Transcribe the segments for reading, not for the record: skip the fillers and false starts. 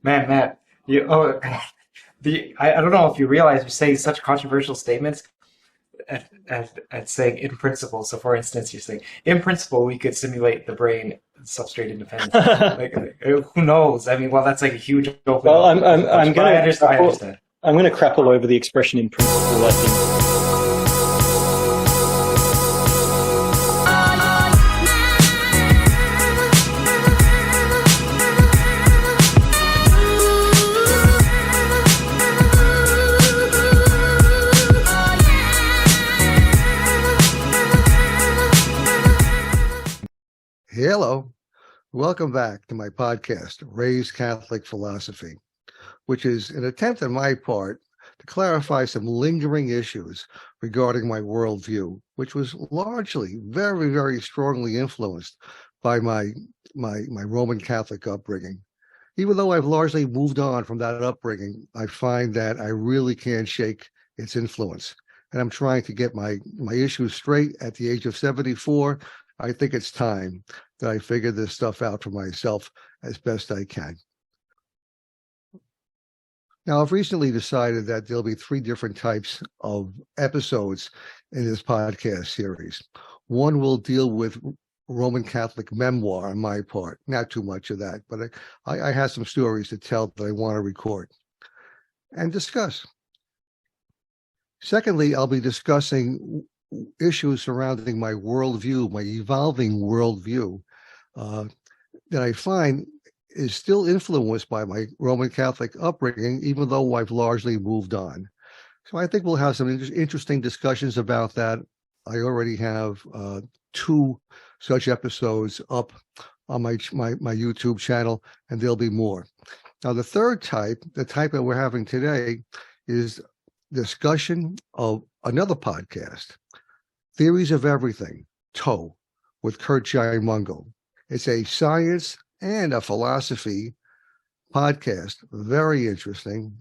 Man, Matt, you I don't know if you realize you're saying such controversial statements at saying in principle. So, for instance, you're saying in principle we could simulate the brain substrate independence. Who knows? I mean, well, that's like a huge open Well, I'm question. But gonna I understand. I'm gonna crapple over the expression in principle, I think. Hello, welcome back to my podcast, Raised Catholic Philosophy, which is an attempt on my part to clarify some lingering issues regarding my worldview, which was largely very, very strongly influenced by my Roman Catholic upbringing. Even though I've largely moved on from that upbringing, I find that I really can't shake its influence. And I'm trying to get my issues straight at the age of 74. I think it's time that I figure this stuff out for myself as best I can. Now, I've recently decided that there'll be 3 different types of episodes in this podcast series. One will deal with Roman Catholic memoir on my part, not too much of that, but I have some stories to tell that I want to record and discuss. Secondly, I'll be discussing issues surrounding my worldview, my evolving worldview, that I find is still influenced by my Roman Catholic upbringing, even though I've largely moved on. So I think we'll have some interesting discussions about that. I already have 2 such episodes up on my YouTube channel, and there'll be more. Now, the third type, the type that we're having today, is discussion of another podcast, Theories of Everything, TOE, with Curt Jaimungal. It's a science and a philosophy podcast, very interesting.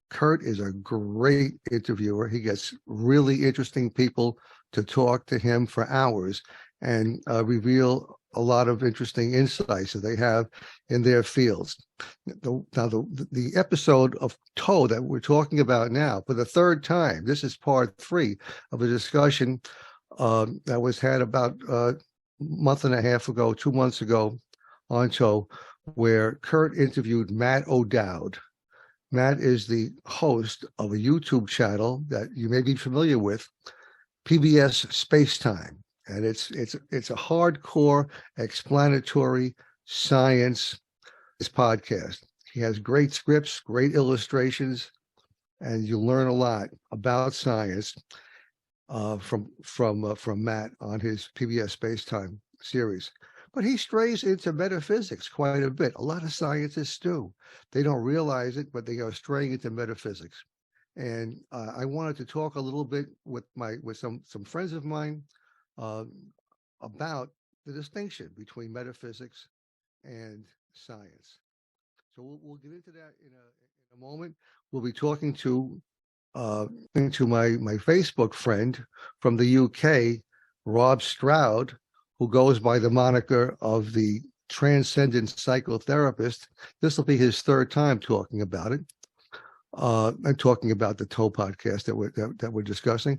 Curt is a great interviewer. He gets really interesting people to talk to him for hours and reveal a lot of interesting insights that they have in their fields. The episode of TOE that we're talking about now, for the third time, this is part 3 of a discussion that was had about a month and a half ago, 2 months ago on TOE, where Curt interviewed Matt O'Dowd. Matt is the host of a YouTube channel that you may be familiar with, PBS Space Time. And it's a hardcore explanatory science podcast. He has great scripts, great illustrations, and you learn a lot about science from Matt on his PBS Space Time series. But he strays into metaphysics quite a bit. A lot of scientists do. They don't realize it, but they are straying into metaphysics. And I wanted to talk a little bit with some friends of mine about the distinction between metaphysics and science. So we'll get into that in a moment. We'll be talking to my Facebook friend from the UK, Rob Stroud, who goes by the moniker of the Transcendent Psychotherapist. This will be his 3rd time talking about it, and talking about the TOE podcast that we're discussing.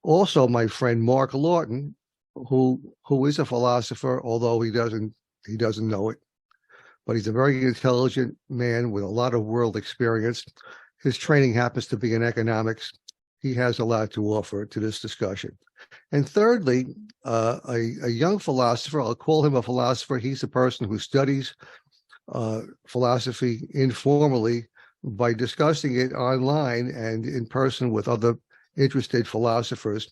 Also, my friend Mark Lawton, who is a philosopher, although he doesn't know it, but he's a very intelligent man with a lot of world experience. His training happens to be in economics. He has a lot to offer to this discussion. And thirdly, a young philosopher, I'll call him a philosopher. He's a person who studies philosophy informally by discussing it online and in person with other interested philosophers.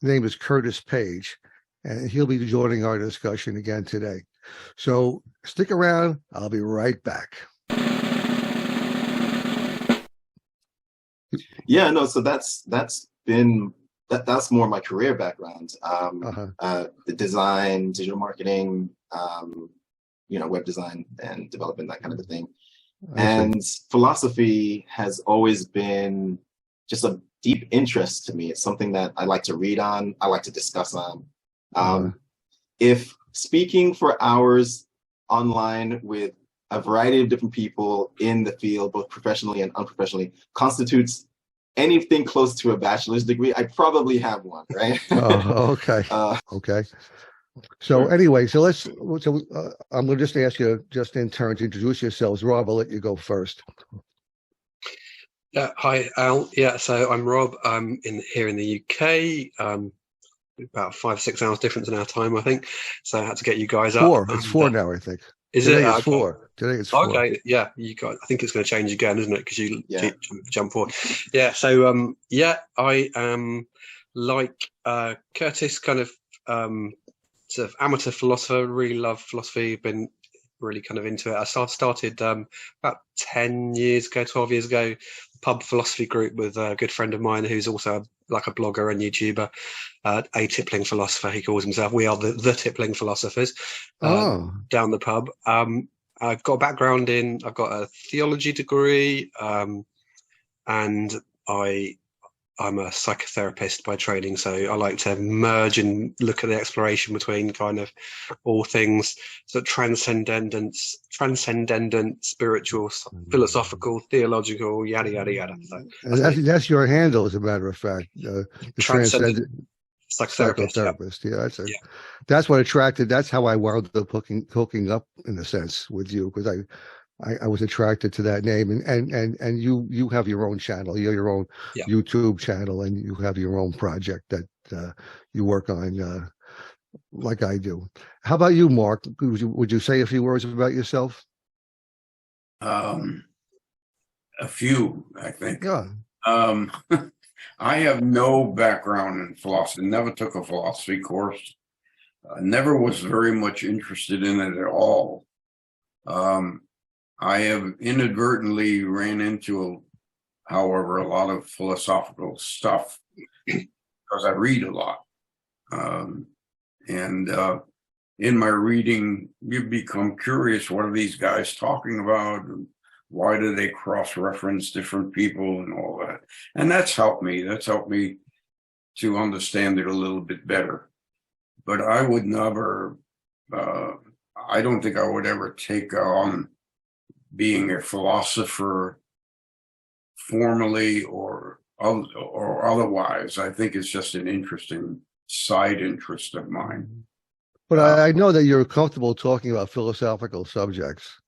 His name is Curtis Page, and he'll be joining our discussion again today. So stick around. I'll be right back. Yeah, no, so that's more my career background. The design, digital marketing, web design and development, that kind of a thing. And philosophy has always been just a deep interest to me. It's something that I like to read on, I like to discuss on. If speaking for hours online with a variety of different people in the field, both professionally and unprofessionally, constitutes anything close to a bachelor's degree. I probably have one, right? Oh, okay. Okay. So anyway, so I'm going to just ask you just in turn to introduce yourselves. Rob, I'll let you go first. Yeah, hi, Al. Yeah, so I'm Rob. I'm here in the UK. About 5-6 hours difference in our time, I think. So I had to get you guys up. It's 4 now, I think. Is Today it? It's 4. Today it's 4. Okay, yeah. I think it's going to change again, isn't it? Because you jump forward. Yeah. So I am like Curtis, kind of sort of amateur philosopher. Really love philosophy. Been really kind of into it. I started about 10 years ago, 12 years ago, pub philosophy group with a good friend of mine who's also like a blogger and YouTuber, a tippling philosopher, he calls himself. We are the tippling philosophers down the pub. I've got a background I've got a theology degree, and I'm a psychotherapist by training, so I like to merge and look at the exploration between kind of all things, so transcendent, spiritual, philosophical, theological, yada yada yada. So that's your handle, as a matter of fact. The transcendent psychotherapist. Yeah, that's what attracted. That's how I wound up hooking up in a sense with you, because I was attracted to that name, and you have your own channel, your own YouTube channel, and you have your own project that you work on, like I do. How about you, Mark? Would you say a few words about yourself? A few, I think. Yeah. I have no background in philosophy. Never took a philosophy course. Never was very much interested in it at all. I have inadvertently ran into, however, a lot of philosophical stuff because I read a lot. And in my reading, you become curious, what are these guys talking about? Why do they cross-reference different people and all that? And that's helped me. That's helped me to understand it a little bit better. But I would never, I don't think I would ever take on being a philosopher formally or otherwise. I think it's just an interesting side interest of mine. But I know that you're comfortable talking about philosophical subjects.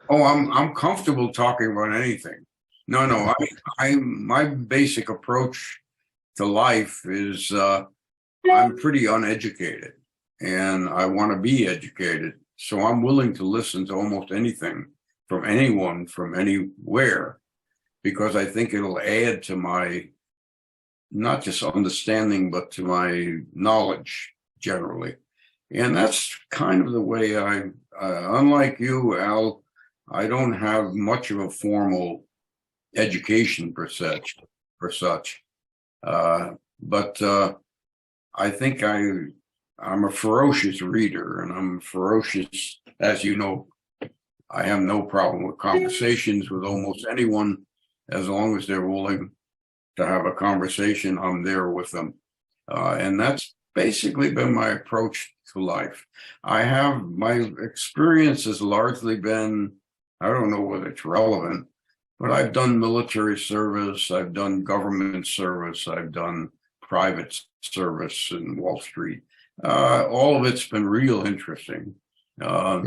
Oh, I'm comfortable talking about anything. No, my basic approach to life is I'm pretty uneducated and I want to be educated. So I'm willing to listen to almost anything from anyone, from anywhere, because I think it'll add to my, not just understanding, but to my knowledge generally. And that's kind of the way unlike you, Al, I don't have much of a formal education per such. But I think I'm a ferocious reader, and I'm ferocious, as you know. I have no problem with conversations with almost anyone, as long as they're willing to have a conversation. I'm there with them. And that's basically been my approach to life. My experience has largely been, I don't know whether it's relevant, but I've done military service, I've done government service, I've done private service in Wall Street. All of it's been real interesting. Well,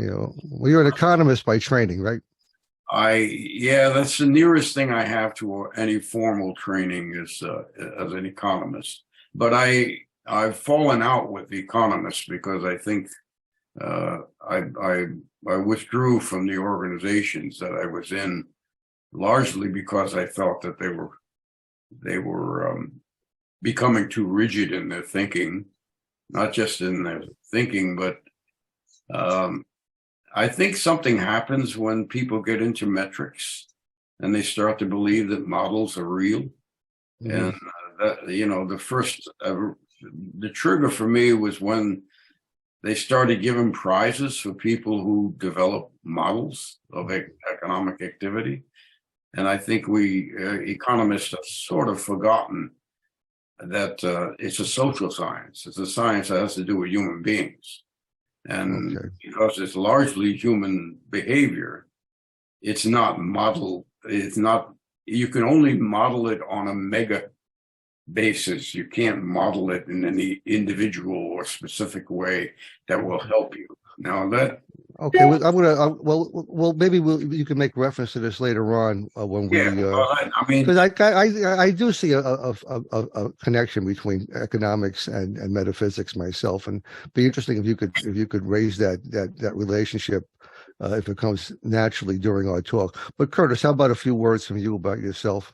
you're an economist by training, right? That's the nearest thing I have to any formal training is as an economist. But I've fallen out with economists because I think I withdrew from the organizations that I was in, largely because I felt that they were becoming too rigid in their thinking, not just in their thinking, but I think something happens when people get into metrics and they start to believe that models are real. Mm-hmm. And that, the trigger for me was when they started giving prizes for people who develop models of economic activity. And I think we economists have sort of forgotten that it's a social science. It's a science that has to do with human beings. And because it's largely human behavior, it's not model. It's not. You can only model it on a mega basis. You can't model it in any individual or specific way that will help you. Now that. Okay, well, well, maybe you can make reference to this later on when we. I mean, because I do see a connection between economics and metaphysics myself, and be interesting if you could raise that relationship if it comes naturally during our talk. But Curtis, how about a few words from you about yourself?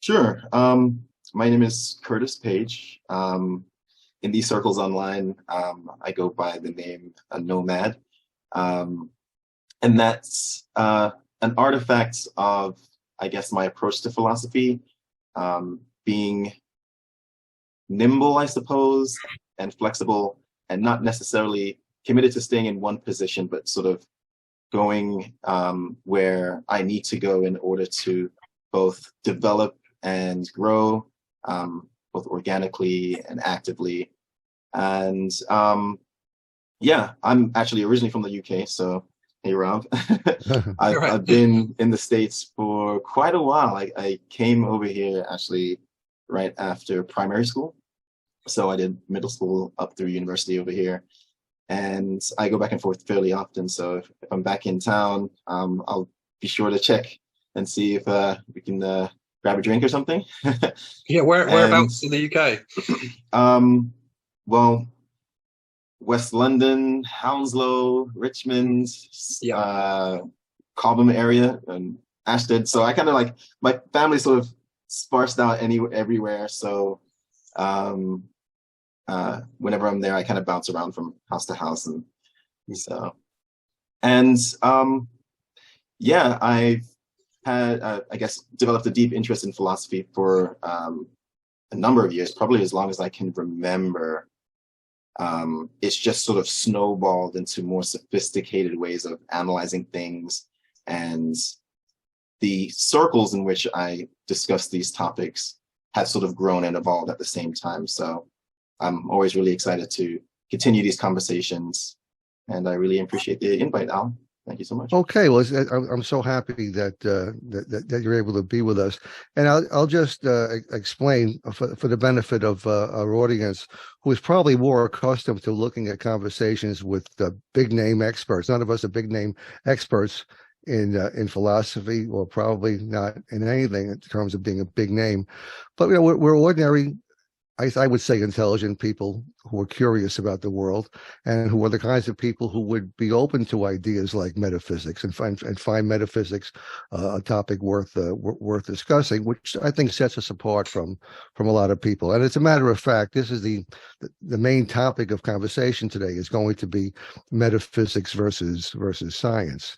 Sure. My name is Curtis Page. In these circles online, I go by the name Nohmad. And that's an artifact of, I guess, my approach to philosophy, being nimble, I suppose, and flexible, and not necessarily committed to staying in one position, but sort of going where I need to go in order to both develop and grow, both organically and actively. And yeah, I'm actually originally from the UK, so hey, Rob. I've been in the States for quite a while. I came over here actually right after primary school. So I did middle school up through university over here. And I go back and forth fairly often. So if I'm back in town, I'll be sure to check and see if we can grab a drink or something. Yeah, whereabouts in the UK? Well, West London, Hounslow, Richmond, Cobham area, and Ashton. So I kind of like, my family sort of sparsed out everywhere. So whenever I'm there, I kind of bounce around from house to house, and so, and yeah, I've had I guess developed a deep interest in philosophy for a number of years, probably as long as I can remember. It's just sort of snowballed into more sophisticated ways of analyzing things, and the circles in which I discuss these topics have sort of grown and evolved at the same time. So I'm always really excited to continue these conversations, and I really appreciate the invite, Al. Thank you so much. Okay, well, I'm so happy that that you're able to be with us, and I'll just explain for the benefit of our audience, who is probably more accustomed to looking at conversations with big name experts. None of us are big name experts in philosophy, or probably not in anything in terms of being a big name, but you know, we're ordinary. I would say intelligent people who are curious about the world, and who are the kinds of people who would be open to ideas like metaphysics and find metaphysics a topic worth discussing, which I think sets us apart from a lot of people. And as a matter of fact, this is the main topic of conversation today is going to be metaphysics versus science,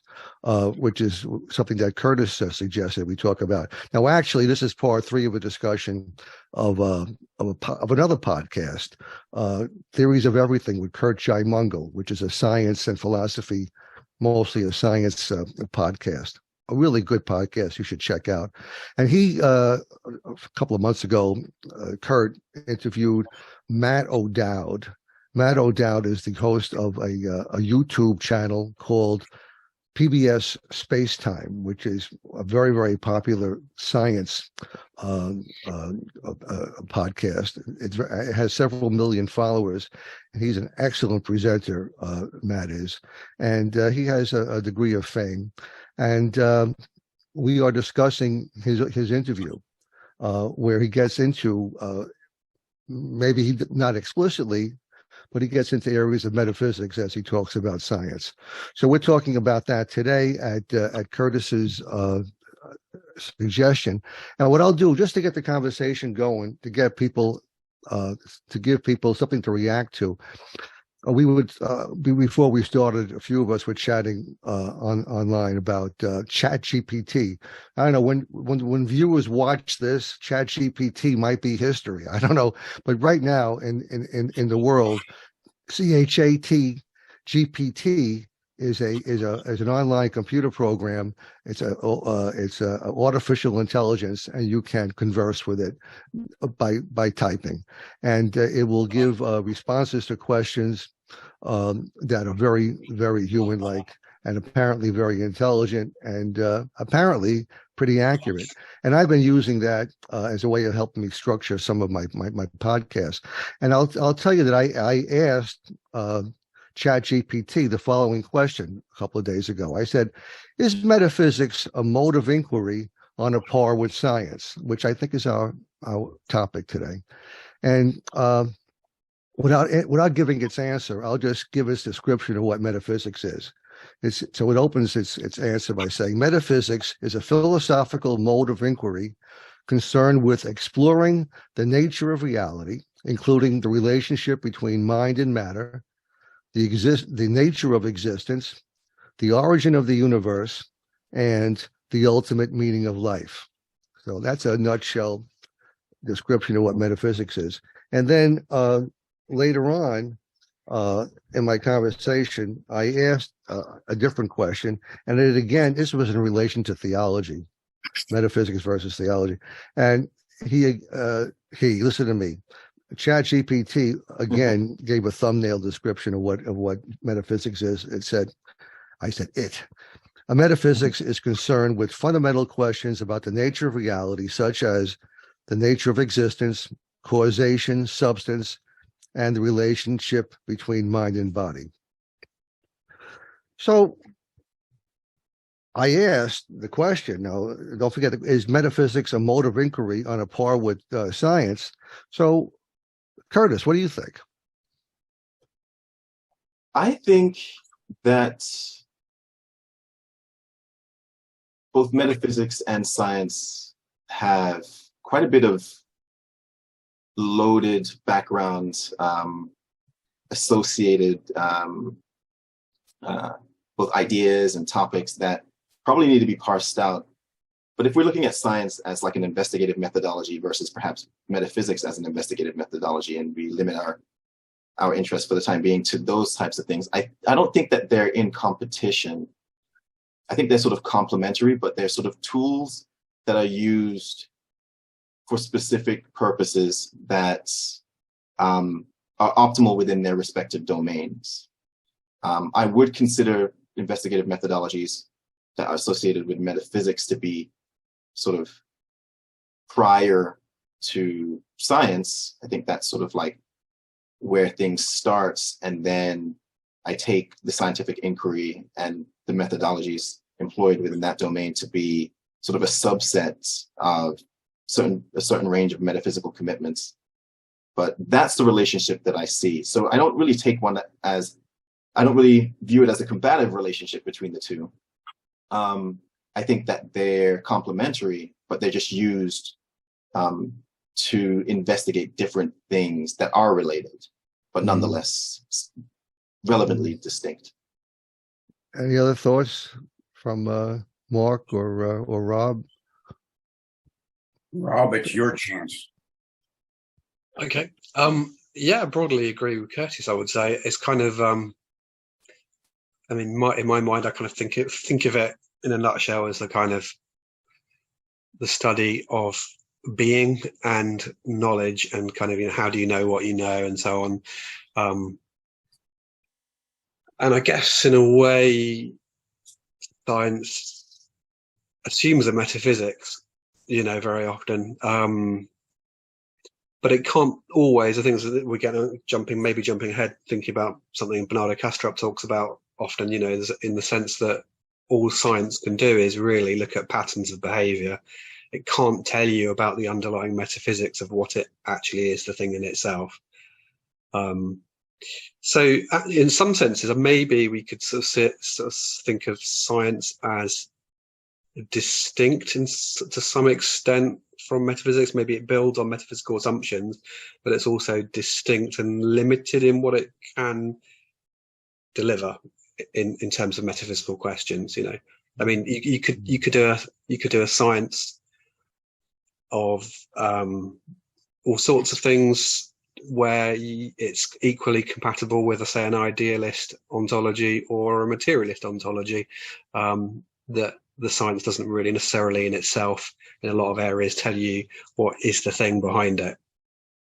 which is something that Curtis suggested we talk about. Now, actually, this is part 3 of a discussion of another podcast, Theories of Everything with Curt Jaimungal, which is a science and philosophy, mostly a science podcast. A really good podcast you should check out. And he, a couple of months ago, Curt interviewed Matt O'Dowd. Matt O'Dowd is the host of a YouTube channel called PBS Space Time, which is a very, very popular science podcast. It has several million followers, and he's an excellent presenter, Matt is, and he has a degree of fame. And we are discussing his interview, where he gets into, maybe not explicitly, but he gets into areas of metaphysics as he talks about science. So we're talking about that today at Curtis's suggestion. And what I'll do, just to get the conversation going, to get people, to give people something to react to, we would before we started, a few of us were chatting online about ChatGPT. I don't know, when viewers watch this, ChatGPT might be history. I don't know, but right now in the world, ChatGPT is an online computer program. It's a artificial intelligence, and you can converse with it by typing, and it will give responses to questions that are very, very human-like, and apparently very intelligent and apparently pretty accurate. And I've been using that as a way of helping me structure some of my podcasts. And I'll tell you that I asked ChatGPT the following question a couple of days ago. I said, "Is metaphysics a mode of inquiry on a par with science?" Which I think is our topic today. And without giving its answer, I'll just give its description of what metaphysics is. So it opens its answer by saying, "Metaphysics is a philosophical mode of inquiry concerned with exploring the nature of reality, including the relationship between mind and matter, the nature of existence, the origin of the universe, and the ultimate meaning of life." So that's a nutshell description of what metaphysics is. And then later on in my conversation, I asked a different question, and it again, this was in relation to theology, metaphysics versus theology. And he listened to me. ChatGPT again gave a thumbnail description of what metaphysics is. It said, "A metaphysics is concerned with fundamental questions about the nature of reality, such as the nature of existence, causation, substance, and the relationship between mind and body." So I asked the question, now don't forget, is metaphysics a mode of inquiry on a par with science? So Curtis, what do you think? I think that both metaphysics and science have quite a bit of loaded background associated both ideas and topics that probably need to be parsed out. But if we're looking at science as like an investigative methodology versus perhaps metaphysics as an investigative methodology, and we limit our interest for the time being to those types of things, I don't think that they're in competition. I think they're sort of complementary, but they're sort of tools that are used for specific purposes that are optimal within their respective domains. I would consider investigative methodologies that are associated with metaphysics to be sort of prior to science. I think that's sort of like where things starts, and then I take the scientific inquiry and the methodologies employed within that domain to be sort of a subset of a certain range of metaphysical commitments. But that's the relationship that I see. So I don't really take one I don't really view it as a combative relationship between the two. I think that they're complementary, but they're just used to investigate different things that are related, but nonetheless relevantly distinct. Any other thoughts from Mark or Rob? Rob, it's your chance. Okay. Yeah, I broadly agree with Curtis. I would say it's kind of, I mean, in my mind, I kind of think of it in a nutshell as the kind of the study of being and knowledge, and kind of, how do you know what you know, and so on. And I guess in a way, science assumes a metaphysics, very often. But it can't always. I think we get jumping ahead, thinking about something Bernardo Kastrup talks about often, in the sense that all science can do is really look at patterns of behavior. It can't tell you about the underlying metaphysics of what it actually is, the thing in itself. So in some senses, maybe we could sort of think of science as distinct to some extent from metaphysics. Maybe it builds on metaphysical assumptions, but it's also distinct and limited in what it can deliver in terms of metaphysical questions. I mean, you could do a science of all sorts of things where it's equally compatible with, say, an idealist ontology or a materialist ontology, that the science doesn't really necessarily in itself, in a lot of areas, tell you what is the thing behind it.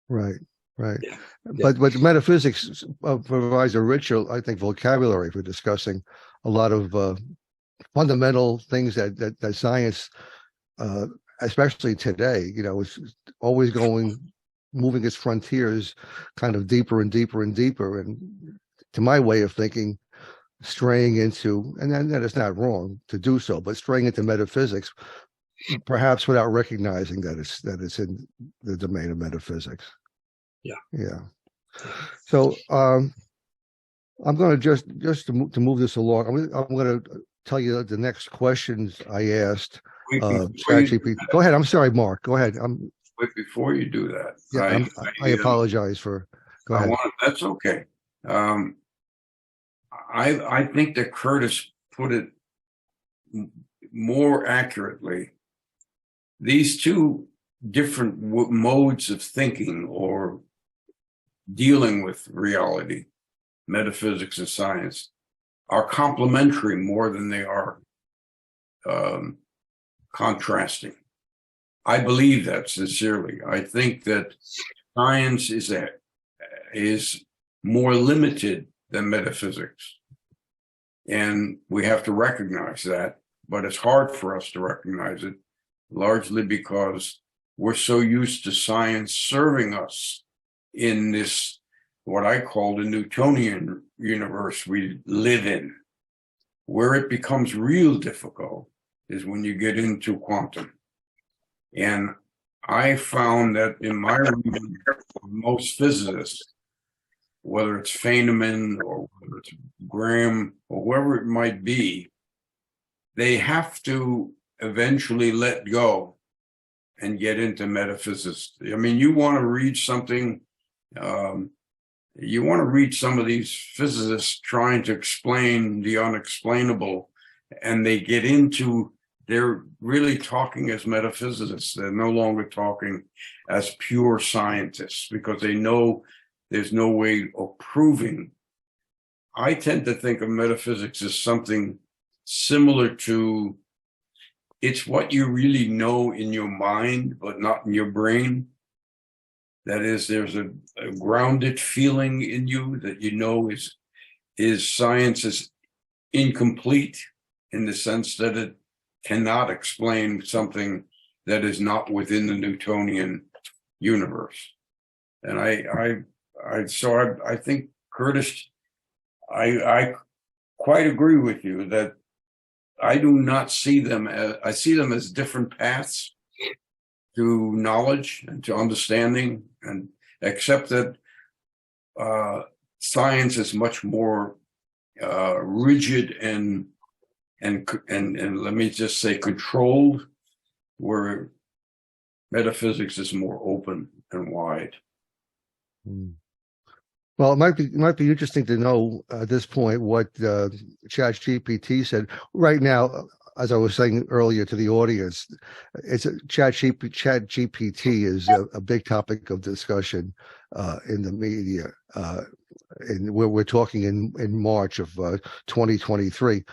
Right. Right. Yeah. But metaphysics provides a richer, I think, vocabulary for discussing a lot of fundamental things that science, especially today, is always moving its frontiers kind of deeper and deeper and deeper. And to my way of thinking, straying into, and then it's not wrong to do so, but straying into metaphysics, perhaps without recognizing that it's in the domain of metaphysics. Yeah. So I'm going to just to move this along. I'm going to tell you the next questions I asked ChatGPT. Go ahead. I'm sorry, Mark. Go ahead. Wait, before you do that, yeah, I apologize for. Go ahead. That's okay. I think that Curtis put it more accurately. These two different modes of thinking or dealing with reality, metaphysics and science, are complementary more than they are contrasting. I believe that sincerely. I think that science is more limited than metaphysics. And we have to recognize that, but it's hard for us to recognize it, largely because we're so used to science serving us in this, what I call the Newtonian universe we live in. Where it becomes real difficult is when you get into quantum. And I found that in my reading of most physicists, whether it's Feynman or whether it's Graham or whoever it might be, they have to eventually let go and get into metaphysics. I mean, you want to read something, you want to read some of these physicists trying to explain the unexplainable, and they get into, they're really talking as metaphysicists. They're no longer talking as pure scientists because they know there's no way of proving. I tend to think of metaphysics as something similar to, it's what you really know in your mind, but not in your brain. That is, there's a grounded feeling in you that you know is science is incomplete in the sense that it cannot explain something that is not within the Newtonian universe. And I think, Curtis, I quite agree with you that I do not see them as, I see them as different paths to knowledge and to understanding, and except that science is much more rigid and let me just say controlled, where metaphysics is more open and wide. Well, it might be interesting to know at this point what ChatGPT said. Right now, as I was saying earlier to the audience, ChatGPT is a big topic of discussion in the media. And we're talking in March of 2023.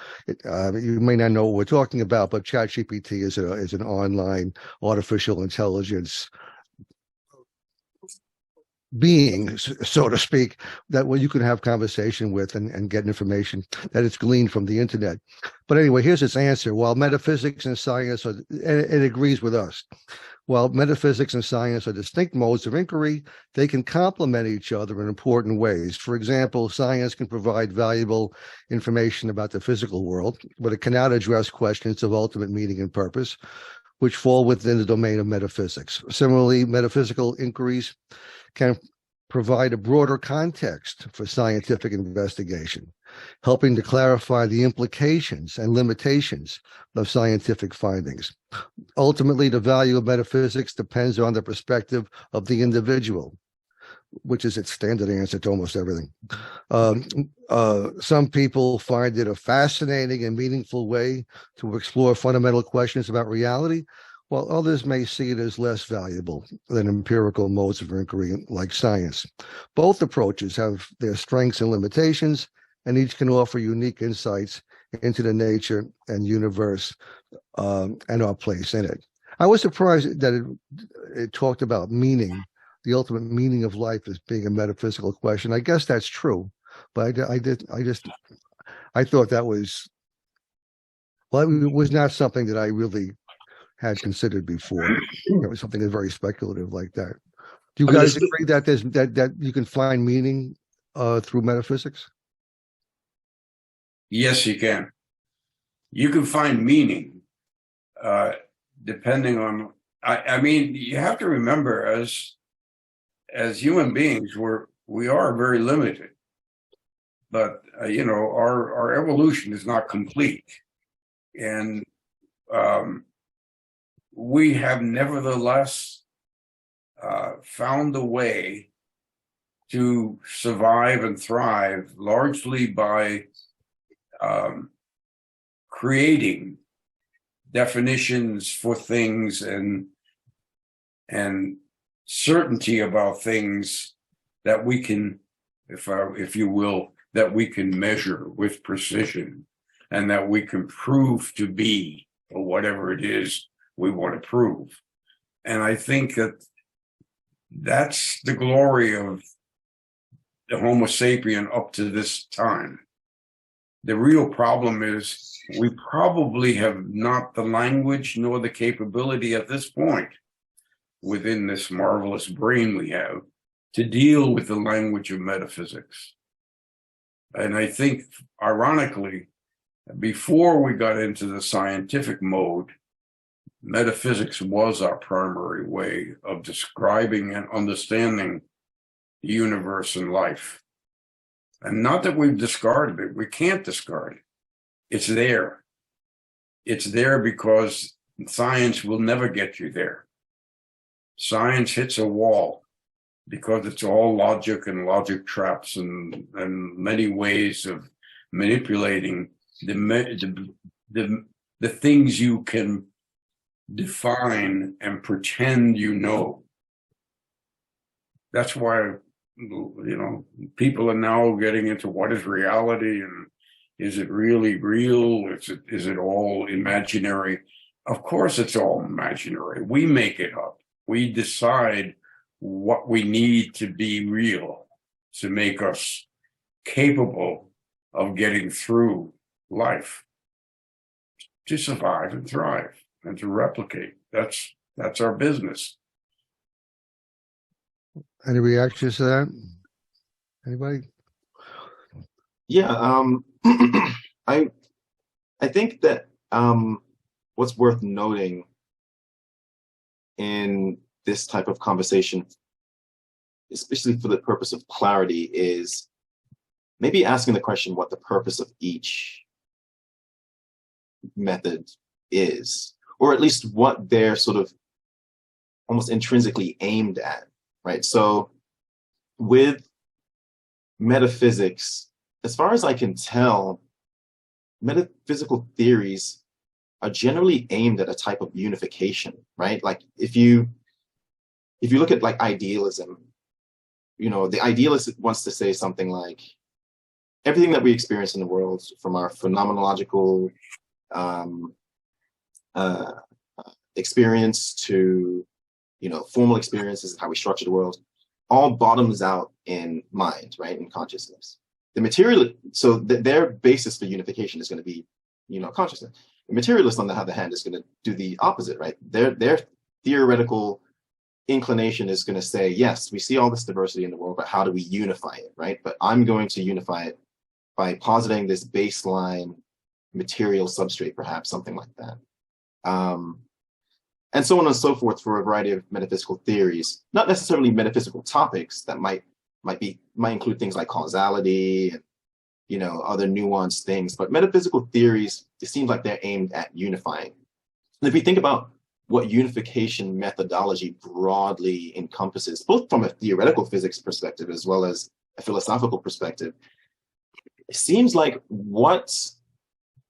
You may not know what we're talking about, but ChatGPT is an online artificial intelligence being, so to speak, that you can have conversation with and get information that it's gleaned from the internet. But anyway, here's its answer. While metaphysics and science and it agrees with us. While metaphysics and science are distinct modes of inquiry, they can complement each other in important ways. For example, science can provide valuable information about the physical world, but it cannot address questions of ultimate meaning and purpose, which fall within the domain of metaphysics. Similarly, metaphysical inquiries can provide a broader context for scientific investigation, helping to clarify the implications and limitations of scientific findings. Ultimately, the value of metaphysics depends on the perspective of the individual, which is its standard answer to almost everything. Some people find it a fascinating and meaningful way to explore fundamental questions about reality, while others may see it as less valuable than empirical modes of inquiry like science. Both approaches have their strengths and limitations, and each can offer unique insights into the nature and universe and our place in it. I was surprised that it talked about meaning the ultimate meaning of life as being a metaphysical question. I guess that's true, but I thought that was, well, it was not something that I really had considered before. It was something that's very speculative like that. Do you guys agree that that you can find meaning through metaphysics? Yes, you can. You can find meaning depending on. I mean, you have to remember, as human beings, we are very limited. But our evolution is not complete, and we have nevertheless found a way to survive and thrive largely by creating definitions for things and certainty about things that we can, if you will, that we can measure with precision and that we can prove to be, or whatever it is we want to prove. And I think that that's the glory of the Homo sapien up to this time. The real problem is we probably have not the language nor the capability at this point within this marvelous brain we have to deal with the language of metaphysics. And I think, ironically, before we got into the scientific mode, metaphysics was our primary way of describing and understanding the universe and life. And not that we've discarded it. We can't discard it. It's there. It's there because science will never get you there. Science hits a wall because it's all logic and logic traps and many ways of manipulating the things you can define and pretend you know. That's why, people are now getting into what is reality and is it really real? Is it all imaginary? Of course it's all imaginary. We make it up. We decide what we need to be real to make us capable of getting through life, to survive and thrive and to replicate. That's our business. Any reactions to that? Anybody? Yeah, I think that what's worth noting in this type of conversation, especially for the purpose of clarity, is maybe asking the question what the purpose of each method is, or at least what they're sort of almost intrinsically aimed at, right? So with metaphysics, as far as I can tell, metaphysical theories are generally aimed at a type of unification, right? Like if you look at like idealism, the idealist wants to say something like everything that we experience in the world, from our phenomenological experience to formal experiences, how we structure the world, all bottoms out in mind, right? In consciousness. The material, so their basis for unification is going to be, consciousness. The materialist, on the other hand, is going to do the opposite, right? Their theoretical inclination is going to say, yes, we see all this diversity in the world, but how do we unify it, right? But I'm going to unify it by positing this baseline material substrate, perhaps something like that. And so on and so forth for a variety of metaphysical theories, not necessarily metaphysical topics that might include things like causality and other nuanced things, but metaphysical theories, it seems like they're aimed at unifying. And if we think about what unification methodology broadly encompasses, both from a theoretical physics perspective as well as a philosophical perspective, it seems like what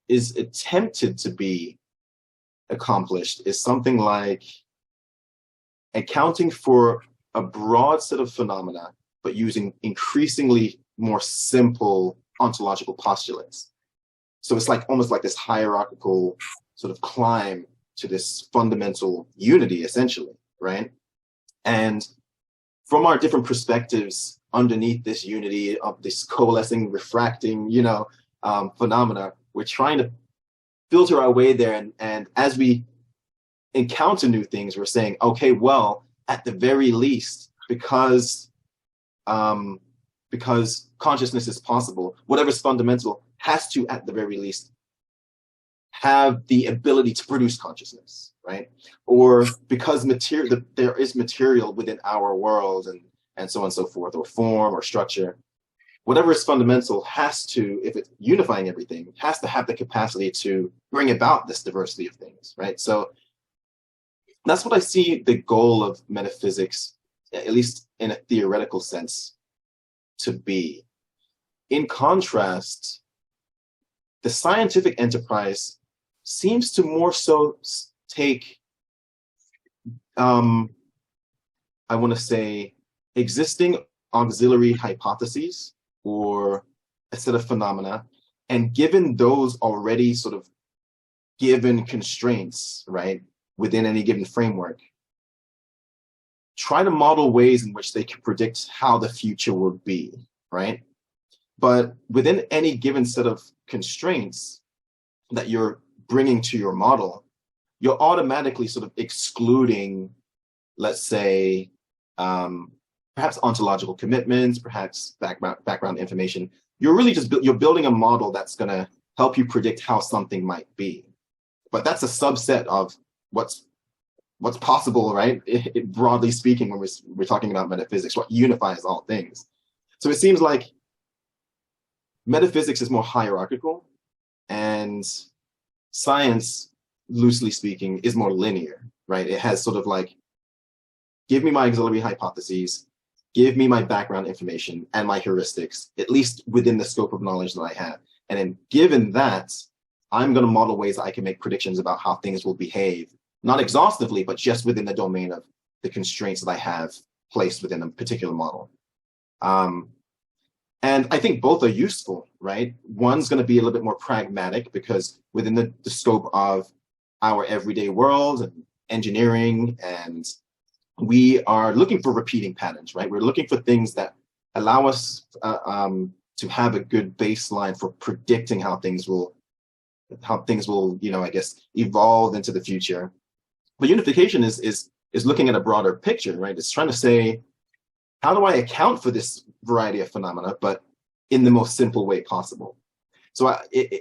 is attempted to be accomplished is something like accounting for a broad set of phenomena, but using increasingly more simple ontological postulates. So it's like almost like this hierarchical sort of climb to this fundamental unity, essentially, right? And from our different perspectives underneath this unity of this coalescing, refracting, phenomena, we're trying to filter our way there. And as we encounter new things, we're saying, okay, well, at the very least, because consciousness is possible, whatever's fundamental has to, at the very least, have the ability to produce consciousness, right? Or because there is material within our world and so on and so forth, or form or structure, whatever is fundamental has to, if it's unifying everything, has to have the capacity to bring about this diversity of things, right? So that's what I see the goal of metaphysics, at least in a theoretical sense, to be. In contrast, the scientific enterprise seems to more so take, I want to say, existing auxiliary hypotheses or a set of phenomena, and given those already sort of given constraints, right, within any given framework, try to model ways in which they can predict how the future will be, right? But within any given set of constraints that you're bringing to your model, you're automatically sort of excluding, let's say, perhaps ontological commitments, perhaps background information. You're really just you're building a model that's going to help you predict how something might be. But that's a subset of what's possible, right? Broadly speaking, when we're talking about metaphysics, what unifies all things. So it seems like metaphysics is more hierarchical, and science, loosely speaking, is more linear, right? It has sort of like, give me my auxiliary hypotheses, give me my background information and my heuristics, at least within the scope of knowledge that I have. And then given that, I'm going to model ways that I can make predictions about how things will behave, not exhaustively, but just within the domain of the constraints that I have placed within a particular model. And I think both are useful, right? One's going to be a little bit more pragmatic because within the scope of our everyday world and engineering, and we are looking for repeating patterns, right? We're looking for things that allow us to have a good baseline for predicting how things will, I guess, evolve into the future. But unification is looking at a broader picture, right? It's trying to say, how do I account for this variety of phenomena, but in the most simple way possible? So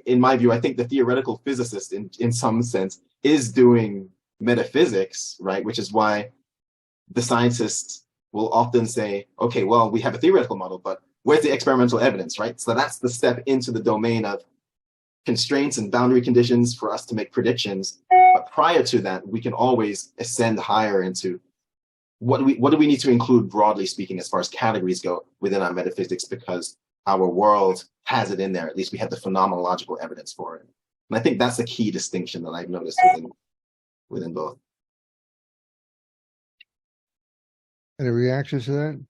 in my view, I think the theoretical physicist, in some sense, is doing metaphysics, right? Which is why the scientists will often say, okay, well, we have a theoretical model, but where's the experimental evidence, right? So that's the step into the domain of constraints and boundary conditions for us to make predictions. But prior to that, we can always ascend higher into what do we need to include, broadly speaking, as far as categories go within our metaphysics, because our world has it in there. At least we have the phenomenological evidence for it. And I think that's a key distinction that I've noticed within both. Any reactions to that?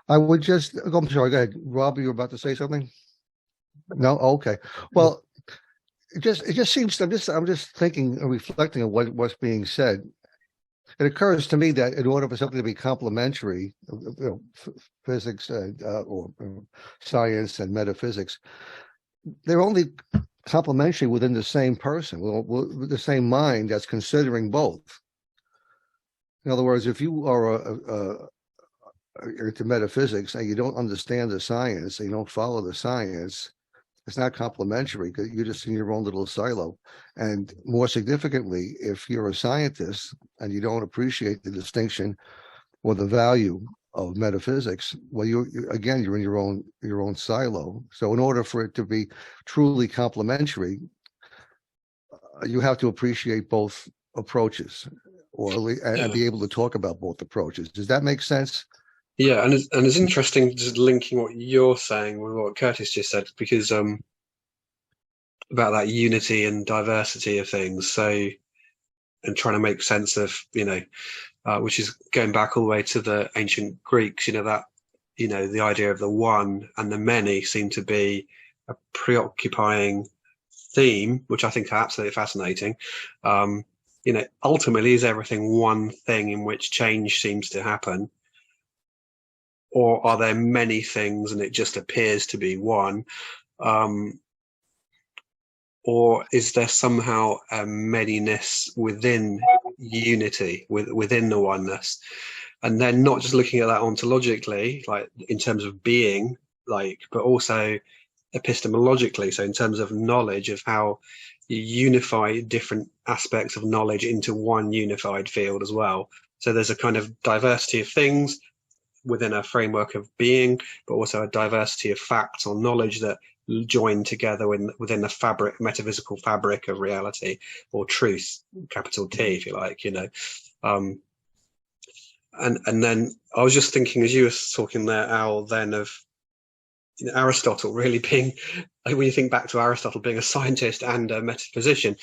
I would just, I'm sorry, go ahead. Rob, you were about to say something? No? Okay. Well, it just seems, I'm just thinking and reflecting on what's being said. It occurs to me that in order for something to be complementary, physics or science and metaphysics, they're only complementary within the same person, with the same mind that's considering both. In other words, if you are into metaphysics and you don't understand the science, and you don't follow the science, it's not complementary because you're just in your own little silo. And more significantly, if you're a scientist and you don't appreciate the distinction or the value of metaphysics, well, you're in your own silo. So in order for it to be truly complementary, you have to appreciate both approaches, and be able to talk about both approaches. Does that make sense? Yeah, and it's interesting just linking what you're saying with what Curtis just said, because about that unity and diversity of things. So, and trying to make sense of, which is going back all the way to the ancient Greeks, that, the idea of the one and the many seem to be a preoccupying theme, which I think are absolutely fascinating. Ultimately, is everything one thing in which change seems to happen? or are there many things and it just appears to be one? Or is there somehow a manyness within unity, within the oneness? And then not just looking at that ontologically, like in terms of being, like, but also epistemologically, so in terms of knowledge, of how you unify different aspects of knowledge into one unified field as well. So there's a kind of diversity of things within a framework of being, but also a diversity of facts or knowledge that join together within the fabric, metaphysical fabric of reality, or truth, capital T, if you like, you know. And then I was just thinking, as you were talking there, Al, then of, you know, Aristotle really being, when you think back to Aristotle being a scientist and a metaphysician,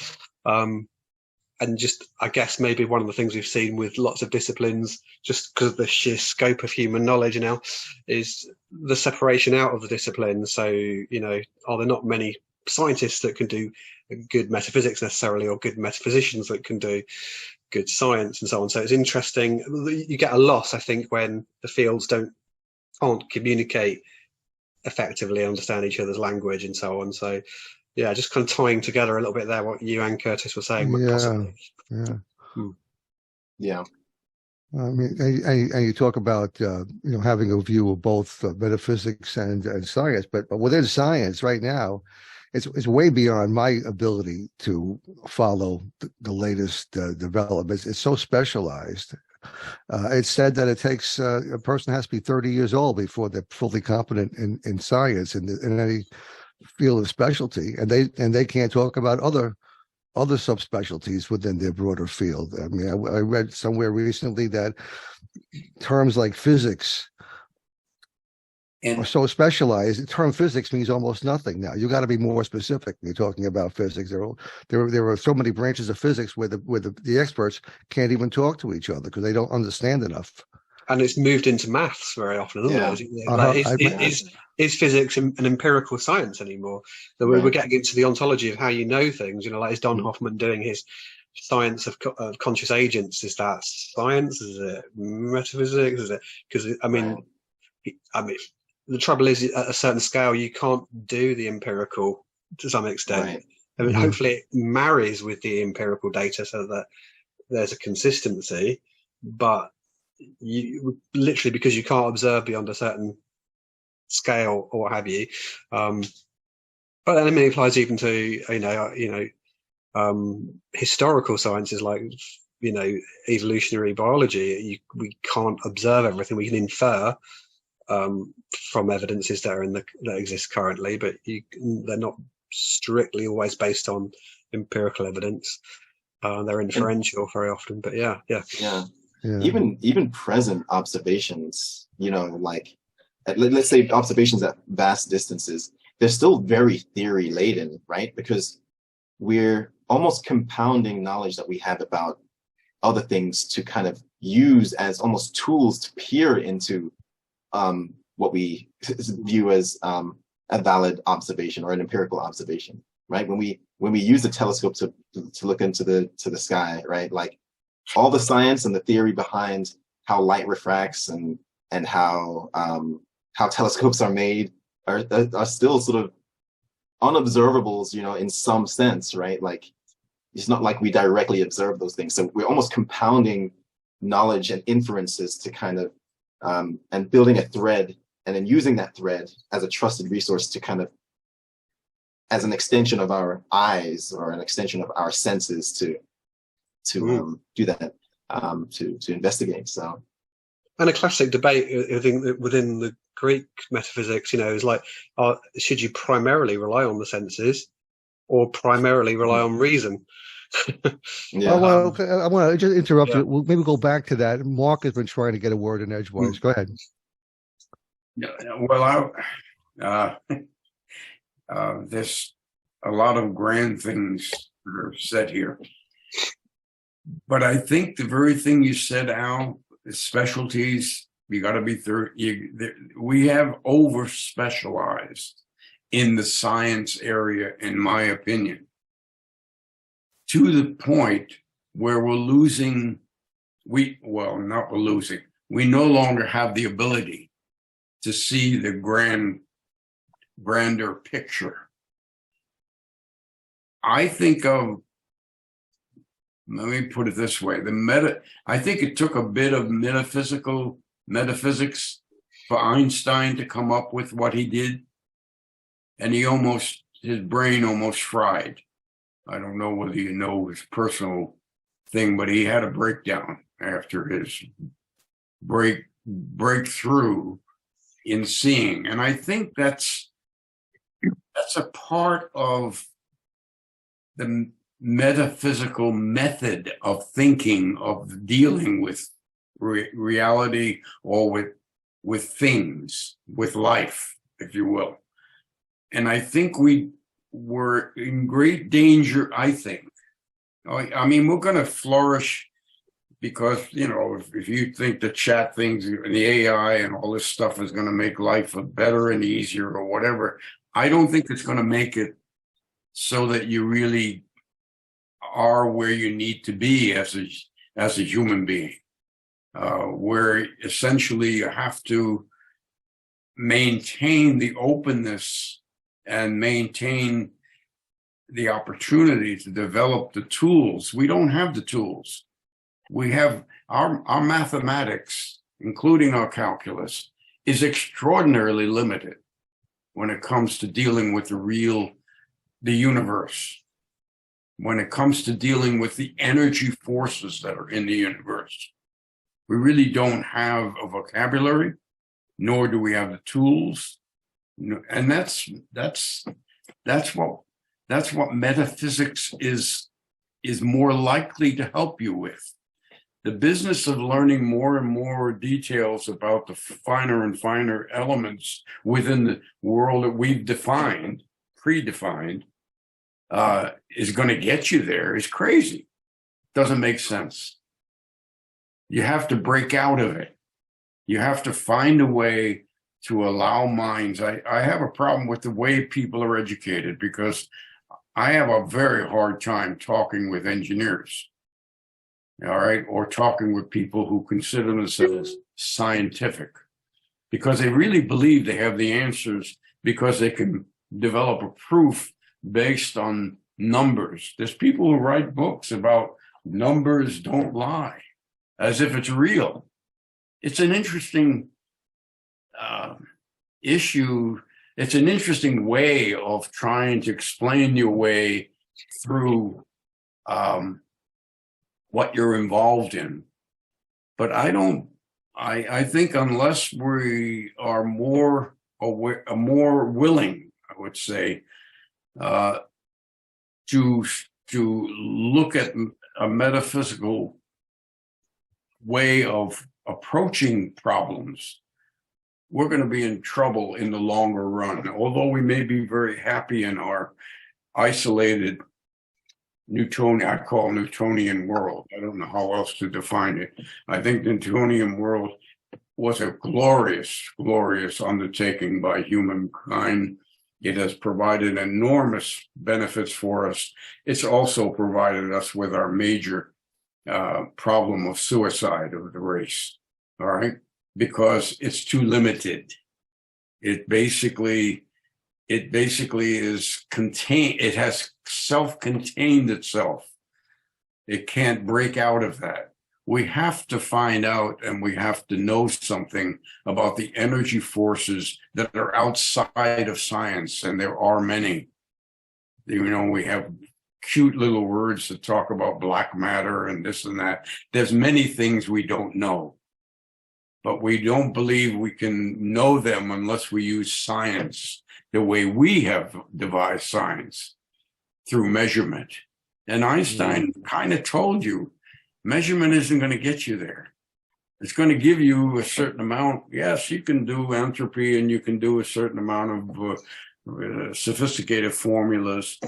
and just, I guess maybe one of the things we've seen with lots of disciplines, just because of the sheer scope of human knowledge now, is the separation out of the disciplines. So, you know, are there not many scientists that can do good metaphysics necessarily, or good metaphysicians that can do good science and so on? So it's interesting. You get a loss, I think, when the fields can't communicate effectively, understand each other's language and so on. So yeah, just kind of tying together a little bit there what you and Curtis were saying. Yeah. I mean, and you talk about you know, having a view of both metaphysics and science, but within science right now, it's way beyond my ability to follow the latest developments. It's so specialized. It's said that it takes a person has to be 30 years old before they're fully competent in science in any field of specialty, and they can't talk about other subspecialties within their broader field. I mean, I read somewhere recently that terms like physics are so specialized. The term physics means almost nothing now. You got to be more specific when you're talking about physics. There are so many branches of physics where the experts can't even talk to each other because they don't understand enough. And it's moved into maths very often, isn't it? Like, is physics an empirical science anymore? That we're getting into the ontology of how you know things. You know, like, is Don Hoffman doing his science of conscious agents? Is that science? Is it metaphysics? Is it? Because I mean, the trouble is, at a certain scale, you can't do the empirical to some extent. Right. I mean, hopefully, it marries with the empirical data so that there's a consistency, but you literally, because you can't observe beyond a certain scale or what have you, but then I mean, it applies even to historical sciences like, you know, evolutionary biology. We can't observe everything. We can infer from evidences that exist currently, but they're not strictly always based on empirical evidence. They're inferential very often, but yeah. Even present observations, you know, like let's say observations at vast distances, they're still very theory laden, right? Because we're almost compounding knowledge that we have about other things to kind of use as almost tools to peer into what we view as a valid observation or an empirical observation, right? When we use the telescope to look into the sky, right? Like, all the science and the theory behind how light refracts and how telescopes are made are still sort of unobservables, you know, in some sense, right? Like, it's not like we directly observe those things. So we're almost compounding knowledge and inferences to kind of and building a thread, and then using that thread as a trusted resource to kind of, as an extension of our eyes or an extension of our senses to do that, to investigate. So, and a classic debate, I think, within the Greek metaphysics, you know, is like, should you primarily rely on the senses or primarily rely on reason? Well, I want to just interrupt you. We'll maybe go back to that. Mark has been trying to get a word in edgewise. Go ahead. Well, there's a lot of grand things that are said here. But I think the very thing you said, Al, is specialties. You got to be we have over specialized in the science area, in my opinion, to the point where we no longer have the ability to see the grander picture. I think of, let me put it this way, I think it took a bit of metaphysics for Einstein to come up with what he did. And his brain almost fried. I don't know whether you know his personal thing, but he had a breakdown after his breakthrough in seeing. And I think that's a part of the metaphysical method of thinking, of dealing with reality, or with things, with life, if you will. And I think we were in great danger, I think. I mean, we're going to flourish because, if you think the chat things and the AI and all this stuff is going to make life better and easier or whatever, I don't think it's going to make it so that you really are where you need to be as a human being, where essentially you have to maintain the openness and maintain the opportunity to develop the tools. We don't have the tools. We have our mathematics, including our calculus, is extraordinarily limited when it comes to dealing with the universe, when it comes to dealing with the energy forces that are in the universe. We really don't have a vocabulary, nor do we have the tools. And that's what metaphysics is more likely to help you with. The business of learning more and more details about the finer and finer elements within the world that we've predefined, is going to get you there is crazy. Doesn't make sense. You have to break out of it. You have to find a way to allow minds. I have a problem with the way people are educated, because I have a very hard time talking with engineers, all right, or talking with people who consider themselves scientific, because they really believe they have the answers because they can develop a proof based on numbers. There's people who write books about numbers don't lie, as if it's real. It's an interesting issue. It's an interesting way of trying to explain your way through what you're involved in. But I think unless we are more aware, more willing, I would say, to look at a metaphysical way of approaching problems, we're going to be in trouble in the longer run. Although we may be very happy in our isolated I call Newtonian world. I don't know how else to define it. I think the Newtonian world was a glorious, glorious undertaking by humankind. It has provided enormous benefits for us. It's also provided us with our major problem of suicide of the race, all right? Because it's too limited. It basically is contained. It has self-contained itself. It can't break out of that. We have to find out, and we have to know something about the energy forces that are outside of science, and there are many. We have cute little words that talk about black matter and this and that. There's many things we don't know, but we don't believe we can know them unless we use science the way we have devised science, through measurement. And Einstein kind of told you, measurement isn't going to get you there. It's going to give you a certain amount. Yes, you can do entropy and you can do a certain amount of sophisticated formulas.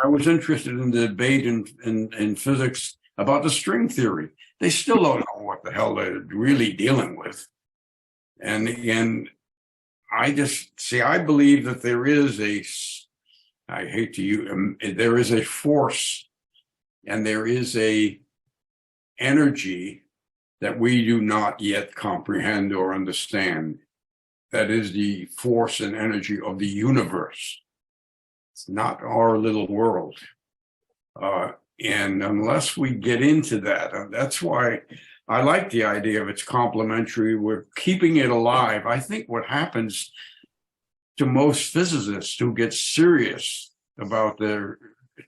I was interested in the debate in physics about the string theory. They still don't know what the hell they're really dealing with. And I believe that there is there is a force and there is a energy that we do not yet comprehend or understand. that is the force and energy of the universe. It's not our little world. And unless we get into that, that's why I like the idea of it's complementary. We're keeping it alive. I think what happens to most physicists who get serious about their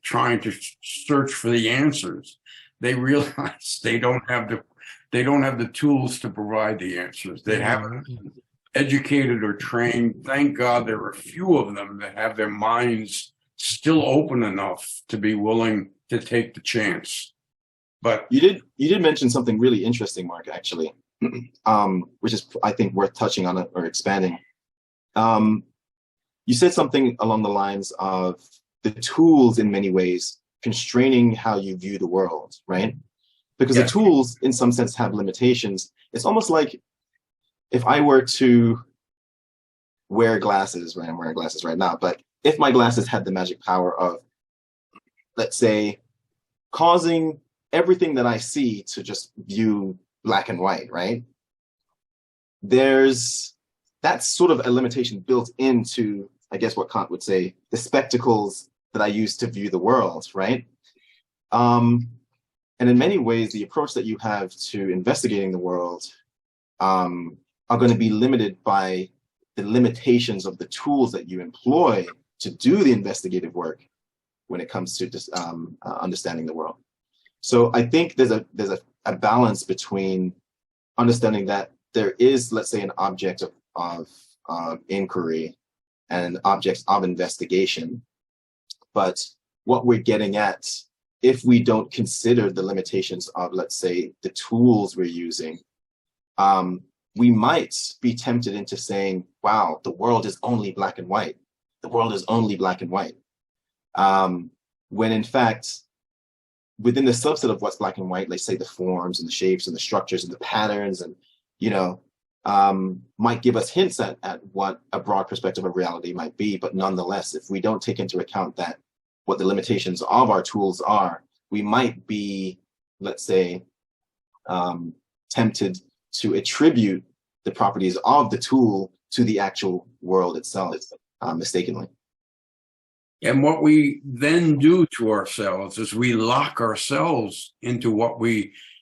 trying to search for the answers, they realize they don't have the tools to provide the answers. They haven't been educated or trained. Thank God there are a few of them that have their minds still open enough to be willing to take the chance. But you did mention something really interesting, Mark, actually, which is, I think, worth touching on or expanding. You said something along the lines of the tools in many ways constraining how you view the world, right? Because the tools in some sense have limitations. It's almost like if I were to wear glasses, right? I'm wearing glasses right now, but if my glasses had the magic power of, let's say, causing everything that I see to just view black and white, right? That's sort of a limitation built into, I guess what Kant would say, the spectacles that I use to view the world, right? And in many ways, the approach that you have to investigating the world are going to be limited by the limitations of the tools that you employ to do the investigative work when it comes to just understanding the world. So I think there's a balance between understanding that there is, let's say, an object of inquiry and objects of investigation, but what we're getting at, if we don't consider the limitations of, let's say, the tools we're using, we might be tempted into saying, wow, the world is only black and white. The world is only black and white. When in fact, within the subset of what's black and white, let's say the forms and the shapes and the structures and the patterns and, might give us hints at what a broad perspective of reality might be. But nonetheless, if we don't take into account that what the limitations of our tools are, we might be, let's say, tempted to attribute the properties of the tool to the actual world itself, mistakenly. And what we then do to ourselves is we lock ourselves into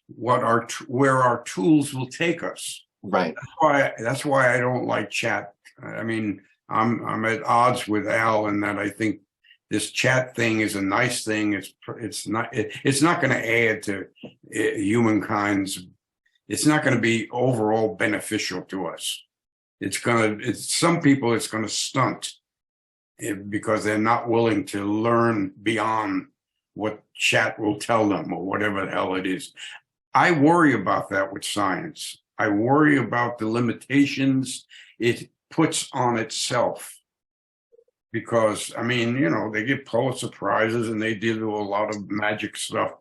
where our tools will take us. Right. That's why I don't like chat. I mean, I'm at odds with Al in that I think this chat thing is a nice thing. It's not going to add to humankind's. It's not going to be overall beneficial to us. Some people it's going to stunt because they're not willing to learn beyond what chat will tell them or whatever the hell it is. I worry about that with science. I worry about the limitations it puts on itself. Because, I mean, they get Pulitzer Prizes and they do a lot of magic stuff.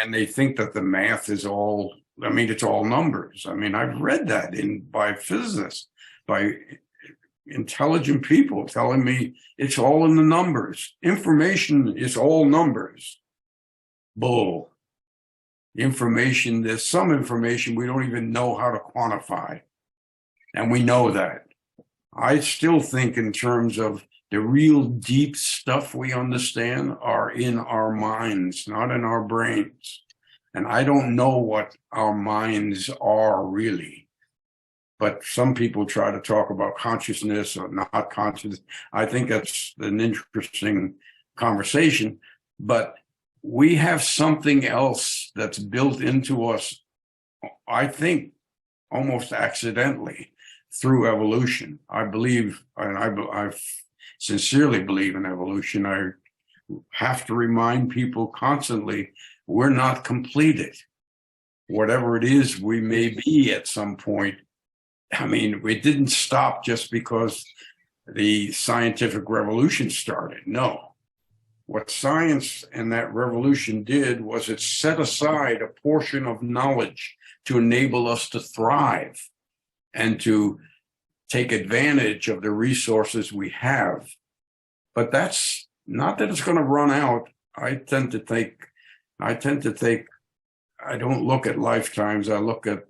And they think that the math is all, it's all numbers. I mean, I've read that by physicists, by intelligent people telling me it's all in the numbers. Information is all numbers. Bull. There's some information we don't even know how to quantify. And we know that. I still think in terms of the real deep stuff we understand are in our minds, not in our brains. And I don't know what our minds are really. But some people try to talk about consciousness or not conscious. I think that's an interesting conversation. But we have something else that's built into us, I think, almost accidentally through evolution. I believe, and I sincerely believe in evolution. I have to remind people constantly, we're not completed. Whatever it is we may be at some point. I mean, it didn't stop just because the scientific revolution started. No. What science and that revolution did was it set aside a portion of knowledge to enable us to thrive and to take advantage of the resources we have. But that's not that it's going to run out. I tend to think, I don't look at lifetimes, I look at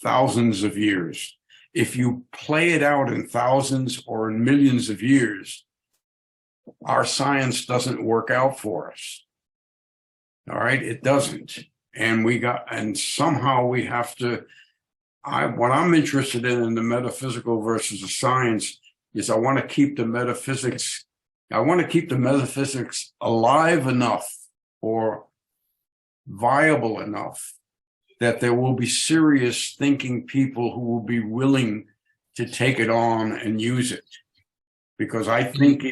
thousands of years. if you play it out in thousands or in millions of years, our science doesn't work out for us. All right, it doesn't. And somehow we have to, what I'm interested in the metaphysical versus the science is I want to keep the metaphysics alive enough or viable enough that there will be serious thinking people who will be willing to take it on and use it. Because I think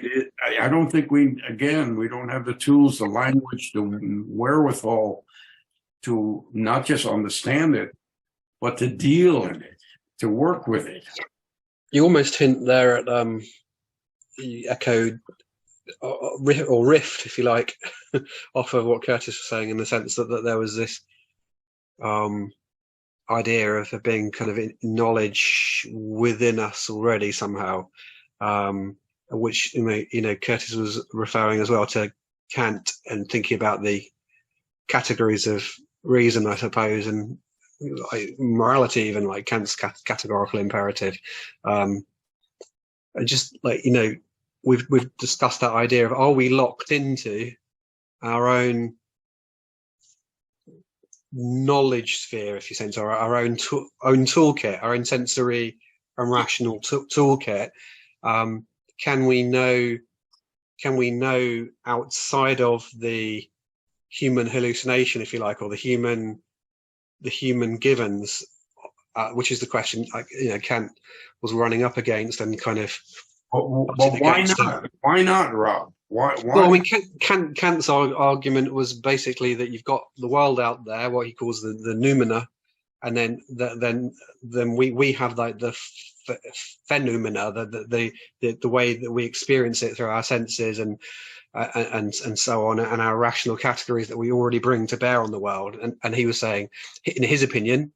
I don't think we don't have the tools, the language, the wherewithal to not just understand it, but to deal in it, to work with it. You almost hint there at, you echoed or riffed, if you like, off of what Curtis was saying, in the sense that there was this idea of there being kind of knowledge within us already somehow, which Curtis was referring as well to Kant and thinking about the categories of reason, I suppose, and morality, even like Kant's categorical imperative. Just like, we've discussed that idea of, are we locked into our own knowledge sphere, if you sense, or our own toolkit, our own sensory and rational toolkit? Can we know outside of the human hallucination, if you like, or the human givens, which is the question Kant was running up against and kind of. But why not? Why not, Rob? Why? Well, I mean, Kant's argument was basically that you've got the world out there, what he calls the noumena, and then we have like the phenomena, the way that we experience it through our senses and so on, and our rational categories that we already bring to bear on the world. And he was saying, in his opinion,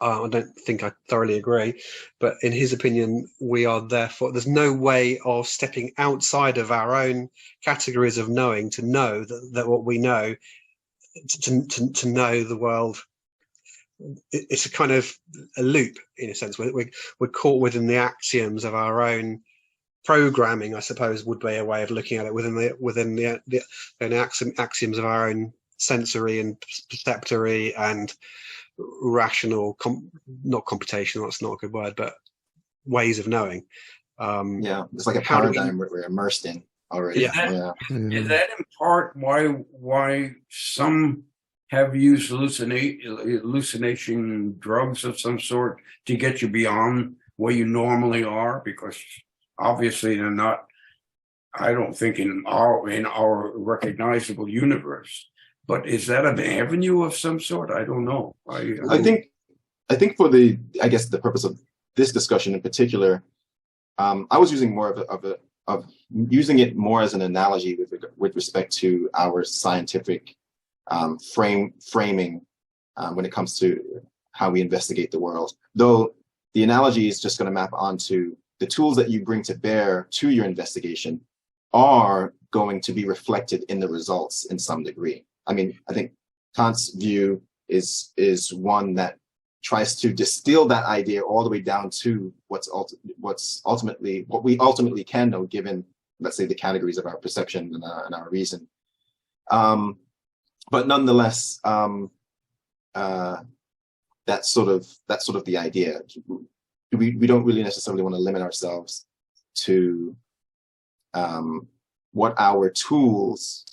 I don't think I thoroughly agree, but in his opinion, we are therefore, there's no way of stepping outside of our own categories of knowing to know that what we know, to know the world. It's a kind of a loop, in a sense. We're caught within the axioms of our own programming, I suppose, would be a way of looking at it, within the axioms of our own sensory and perceptory and rational, not computational, that's not a good word, but ways of knowing. It's like a paradigm we're immersed in already. Is that in part why some have used hallucination drugs of some sort to get you beyond where you normally are? Because obviously they're not, I don't think, in our recognizable universe. But is that an avenue of some sort? I don't know. I think for the purpose of this discussion in particular, I was using more of using it more as an analogy with respect to our scientific framing when it comes to how we investigate the world. Though the analogy is just going to map onto the tools that you bring to bear to your investigation are going to be reflected in the results in some degree. I mean, I think Kant's view is one that tries to distill that idea all the way down to what we ultimately can know, given, let's say, the categories of our perception and our reason. But nonetheless, that's sort of the idea. We don't really necessarily want to limit ourselves to what our tools,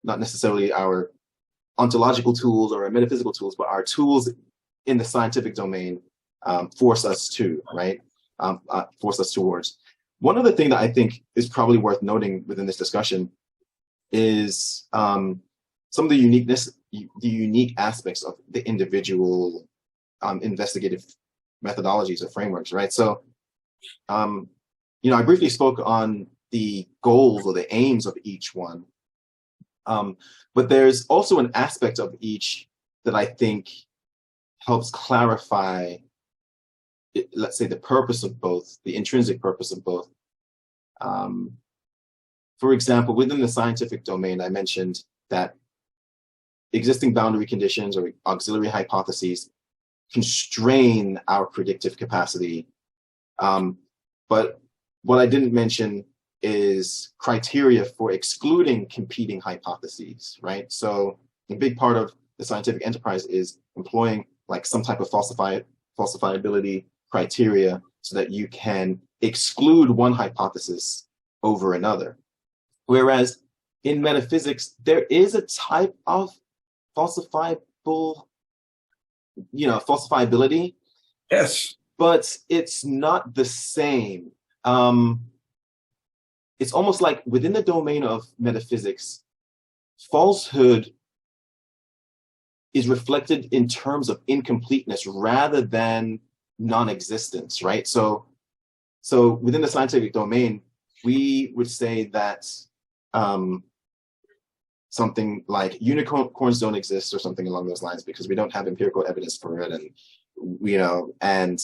not necessarily our ontological tools or our metaphysical tools, but our tools in the scientific domain force us to, right? Force us towards. One other thing that I think is probably worth noting within this discussion is some of the unique aspects of the individual investigative methodologies or frameworks, right? So, I briefly spoke on the goals or the aims of each one. But there's also an aspect of each that I think helps clarify, let's say, the purpose of both, the intrinsic purpose of both. For example, within the scientific domain, I mentioned that existing boundary conditions or auxiliary hypotheses constrain our predictive capacity. But what I didn't mention is criteria for excluding competing hypotheses, right? So a big part of the scientific enterprise is employing like some type of falsifiability criteria so that you can exclude one hypothesis over another. Whereas in metaphysics, there is a type of falsifiability. Yes. But it's not the same. It's almost like within the domain of metaphysics, falsehood is reflected in terms of incompleteness rather than non-existence, right? So within the scientific domain, we would say that something like unicorns don't exist or something along those lines because we don't have empirical evidence for it, and and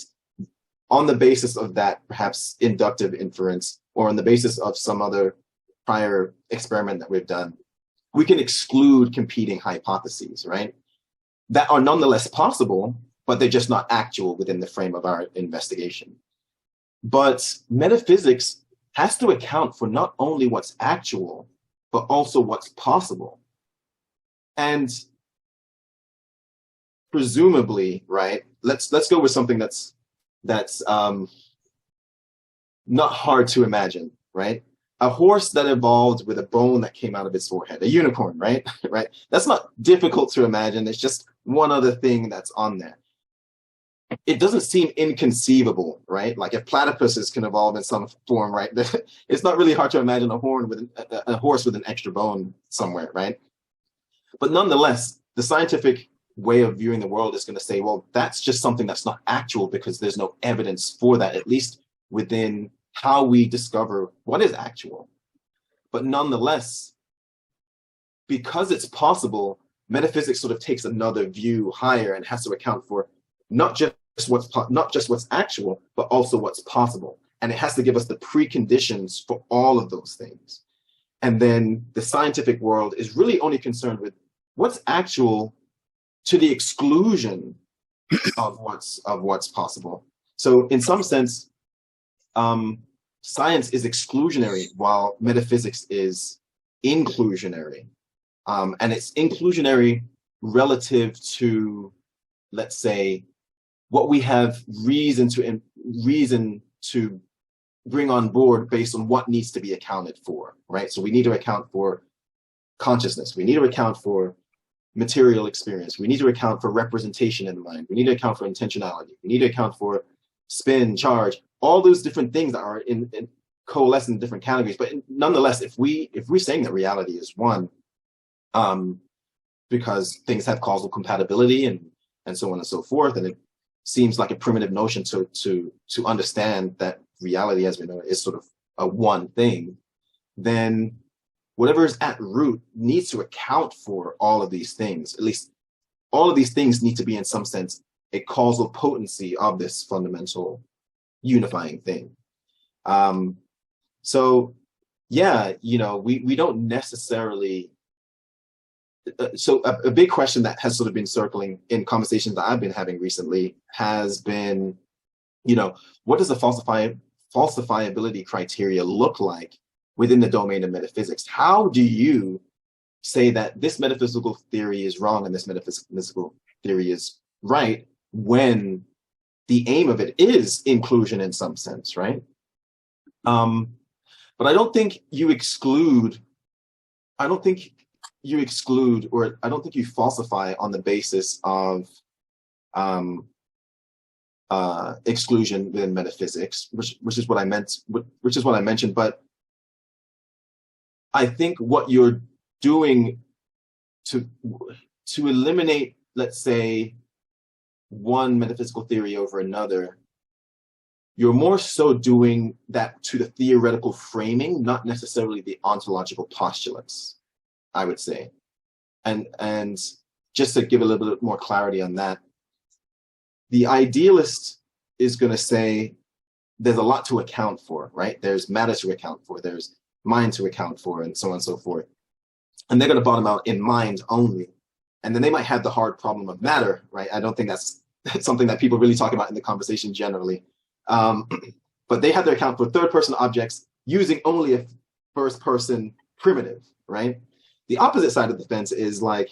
on the basis of that, perhaps inductive inference, or on the basis of some other prior experiment that we've done, we can exclude competing hypotheses, right? That are nonetheless possible, but they're just not actual within the frame of our investigation. But metaphysics has to account for not only what's actual, but also what's possible. And presumably, right, let's go with something that's not hard to imagine, right? A horse that evolved with a bone that came out of its forehead, a unicorn, right? Right? That's not difficult to imagine. It's just one other thing that's on there. It doesn't seem inconceivable, right? Like if platypuses can evolve in some form, right? It's not really hard to imagine a horse with an extra bone somewhere, right? But nonetheless, the scientific way of viewing the world is going to say, well, that's just something that's not actual because there's no evidence for that, at least within how we discover what is actual. But nonetheless, because it's possible, metaphysics sort of takes another view higher and has to account for not just what's actual, but also what's possible. And it has to give us the preconditions for all of those things. And then the scientific world is really only concerned with what's actual to the exclusion of what's possible. So in some sense, science is exclusionary while metaphysics is inclusionary. And it's inclusionary relative to, let's say, what we have reason to bring on board based on what needs to be accounted for, right? So we need to account for consciousness. We need to account for material experience. We need to account for representation in the mind. We need to account for intentionality. We need to account for spin, charge, all those different things that are in coalesce in different categories. But nonetheless, if we're saying that reality is one, because things have causal compatibility and so on and so forth, and it seems like a primitive notion to understand that reality as we know it is sort of a one thing, then whatever is at root needs to account for all of these things. At least all of these things need to be in some sense a causal potency of this fundamental unifying thing. So yeah, we don't necessarily. So a big question that has sort of been circling in conversations that I've been having recently has been, what does the falsifiability criteria look like within the domain of metaphysics? How do you say that this metaphysical theory is wrong and this metaphysical theory is right when the aim of it is inclusion in some sense, right? But I don't think you exclude, or I don't think you falsify on the basis of exclusion within metaphysics, which is what I meant, which is what I mentioned. But I think what you're doing to eliminate, let's say, one metaphysical theory over another, you're more so doing that to the theoretical framing, not necessarily the ontological postulates, I would say. And just to give a little bit more clarity on that, the idealist is going to say there's a lot to account for, right? There's matter to account for, there's mind to account for, and so on and so forth. And they're going to bottom out in mind only. And then they might have the hard problem of matter, right? I don't think that's something that people really talk about in the conversation generally. But they have to account for third-person objects using only a first-person primitive, right? The opposite side of the fence is like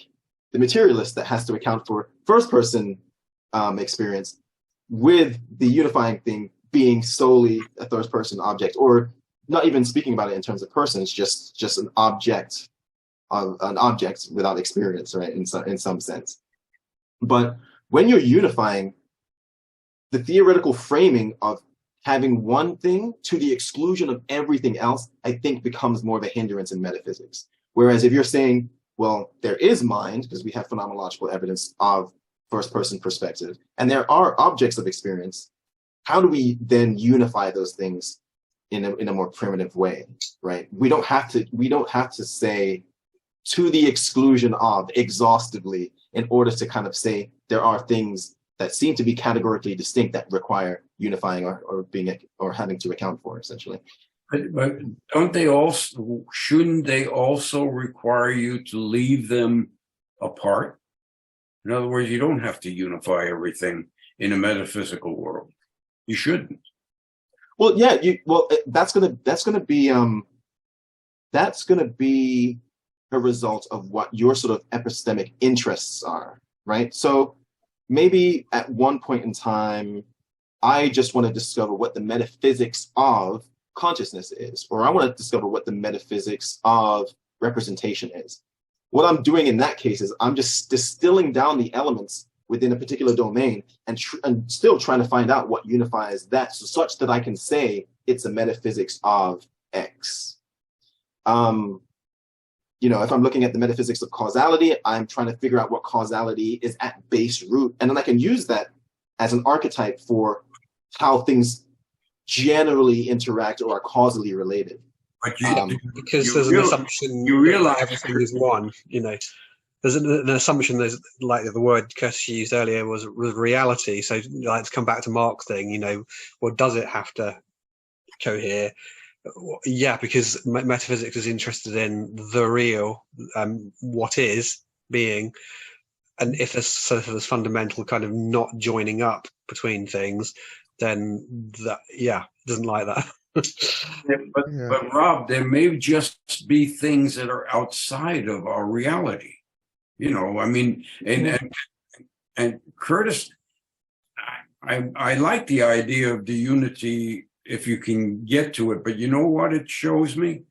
the materialist that has to account for first-person experience with the unifying thing being solely a third-person object, or not even speaking about it in terms of persons, just an object without experience, right? In some sense. But when you're unifying, the theoretical framing of having one thing to the exclusion of everything else, I think becomes more of a hindrance in metaphysics. Whereas if you're saying, well, there is mind, because we have phenomenological evidence of first-person perspective, and there are objects of experience, how do we then unify those things in a more primitive way, right? We don't have to say to the exclusion of exhaustively in order to kind of say there are things that seem to be categorically distinct that require unifying or having to account for, essentially. But don't they also, shouldn't they also require you to leave them apart? In other words, you don't have to unify everything in a metaphysical world. You shouldn't. Well, yeah, that's gonna be a result of what your sort of epistemic interests are, right? So maybe at one point in time, I just want to discover what the metaphysics of consciousness is, or I want to discover what the metaphysics of representation is. What I'm doing in that case is I'm just distilling down the elements within a particular domain and still trying to find out what unifies that, so such that I can say it's a metaphysics of X. If I'm looking at the metaphysics of causality, I'm trying to figure out what causality is at base root, and then I can use that as an archetype for how things generally interact or are causally related. But because there's an assumption that everything is one, there's an assumption, there's like the word Curtis used earlier was reality. So like to come back to Mark's thing, well, does it have to cohere? Yeah, because metaphysics is interested in the real, what is being, and if there's sort of this fundamental kind of not joining up between things, then that doesn't like that. But Rob, there may just be things that are outside of our reality. And Curtis, I like the idea of the unity if you can get to it, but you know what it shows me?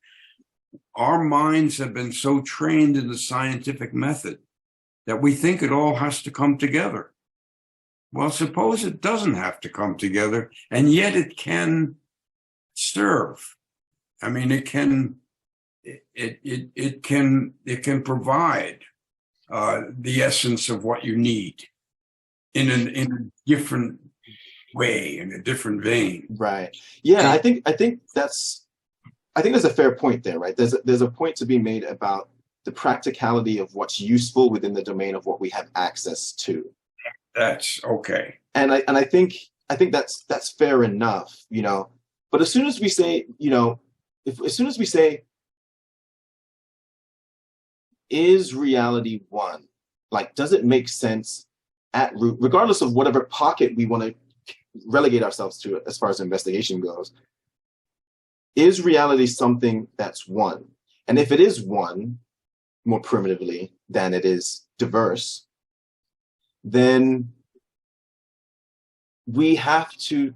Our minds have been so trained in the scientific method that we think it all has to come together. Well, suppose it doesn't have to come together, and yet it can serve. I mean, it can provide the essence of what you need in a different way, in a different vein. Right. Yeah, I think there's a fair point there, right? There's a point to be made about the practicality of what's useful within the domain of what we have access to. That's okay. And I think that's fair enough, But as soon as we say, is reality one? Like, does it make sense at root, regardless of whatever pocket we want to relegate ourselves to as far as investigation goes? Is reality something that's one? And if it is one, more primitively than it is diverse, then we have to,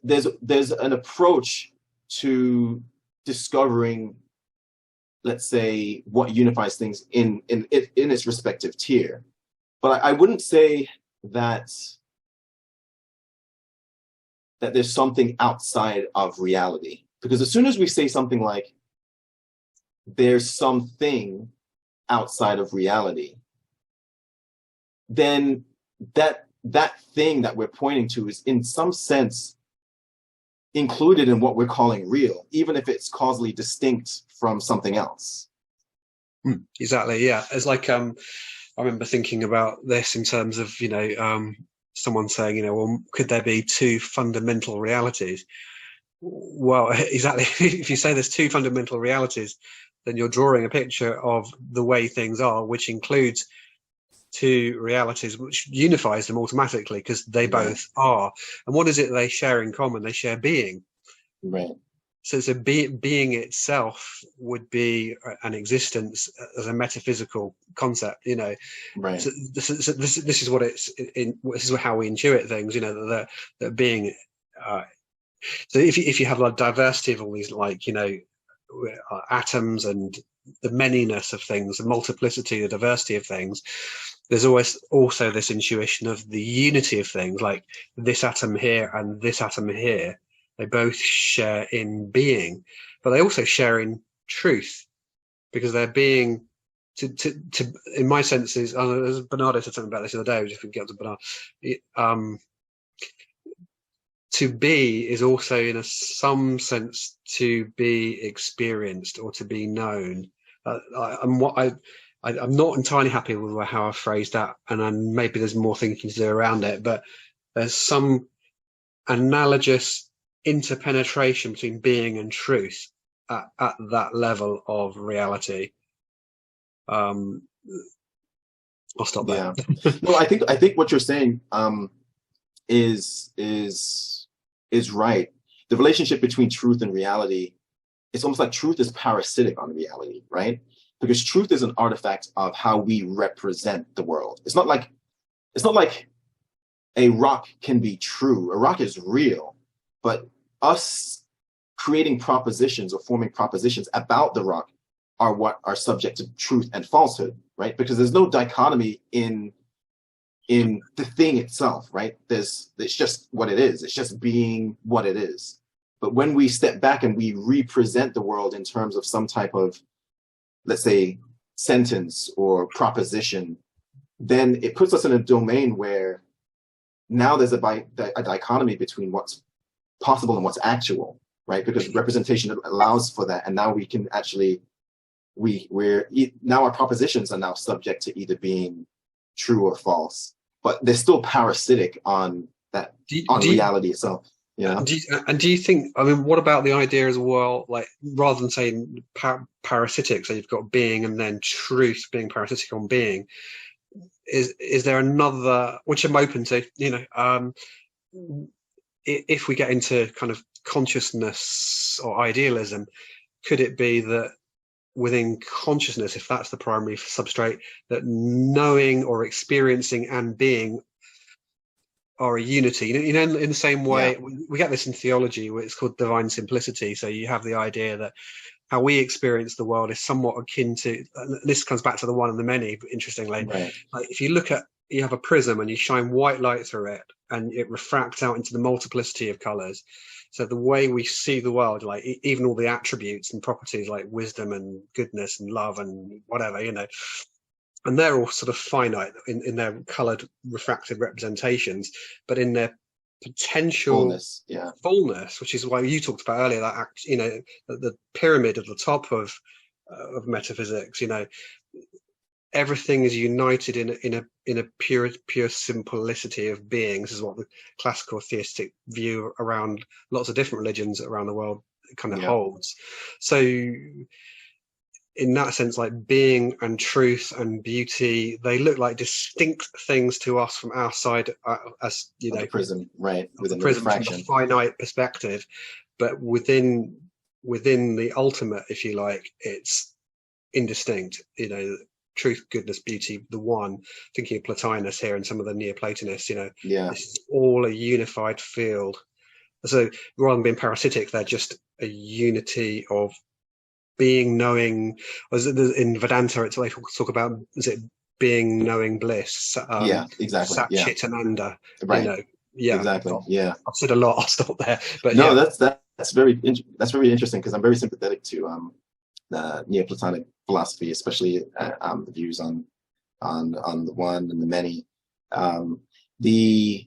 there's an approach to discovering, let's say, what unifies things in its respective tier. But I wouldn't say that there's something outside of reality. Because as soon as we say something like, there's something outside of reality, then that thing that we're pointing to is in some sense included in what we're calling real, even if it's causally distinct from something else. Exactly, yeah. It's like I remember thinking about this in terms of, someone saying, well, could there be two fundamental realities? Well, exactly. If you say there's two fundamental realities, then you're drawing a picture of the way things are, which includes two realities, which unifies them automatically because they both are. And what is it they share in common? They share being. Right. So being itself would be an existence as a metaphysical concept, you know. Right. So this is what it's in. This is how we intuit things, you know. That being. So if you have a diversity of all these, like, you know, atoms and the manyness of things, the multiplicity, the diversity of things, there's always also this intuition of the unity of things, like this atom here and this atom here. They both share in being, but they also share in truth, because they're being to in my sense is, as Bernardo said something about this the other day, if we get to Bernardo, to be is also in some sense to be experienced or to be known. I'm not entirely happy with how I phrased that, and maybe there's more thinking to do around it, but there's some analogous interpenetration between being and truth at that level of reality. I'll stop there. Yeah. Well, I think what you're saying is right. The relationship between truth and reality, it's almost like truth is parasitic on reality, right? Because truth is an artifact of how we represent the world. It's not like a rock can be true. A rock is real, but us creating propositions or forming propositions about the rock are what are subject to truth and falsehood, right? Because there's no dichotomy in the thing itself, right? It's just what it is. It's just being what it is. But when we step back and we represent the world in terms of some type of, let's say, sentence or proposition, then it puts us in a domain where now there's a dichotomy between what's possible and what's actual, right? Because representation allows for that, and now we can actually now our propositions are now subject to either being true or false, but they're still parasitic on that reality itself. Yeah. Do you think? I mean, what about the idea as well? Like, rather than saying parasitic, so you've got being and then truth being parasitic on being. Is there another, which I'm open to? You know, if we get into kind of consciousness or idealism, could it be that within consciousness, if that's the primary substrate, that knowing or experiencing and being are a unity? You know, in the same way, we get this in theology, where it's called divine simplicity. So you have the idea that how we experience the world is somewhat akin to, this comes back to the one and the many, interestingly. Right. Like, if you look at, you have a prism and you shine white light through it, and it refracts out into the multiplicity of colors. So the way we see the world, like even all the attributes and properties like wisdom and goodness and love and whatever, you know, and they're all sort of finite in their colored refracted representations, but in their potential fullness, which is why you talked about earlier, that you know, the pyramid at the top of metaphysics, you know, everything is united in a pure simplicity of being. This is what the classical theistic view around lots of different religions around the world kind of holds. So in that sense, like being and truth and beauty, they look like distinct things to us from our side, as you know, the prism, right? Within the prism, from refraction, a finite perspective, but within the ultimate, if you like, it's indistinct. You know, truth, goodness, beauty, the one. Thinking of Plotinus here and some of the Neoplatonists, you know, this is all a unified field. So rather than being parasitic, they're just a unity of being, knowing. In Vedanta, it's like talk about, is it being, knowing, bliss? Exactly. Sat, Chit, and Ananda. Right. You know, Exactly. I've said a lot. I'll stop there. But no, that's very interesting, because I'm very sympathetic to the Neoplatonic philosophy, especially the views on the one and the many. The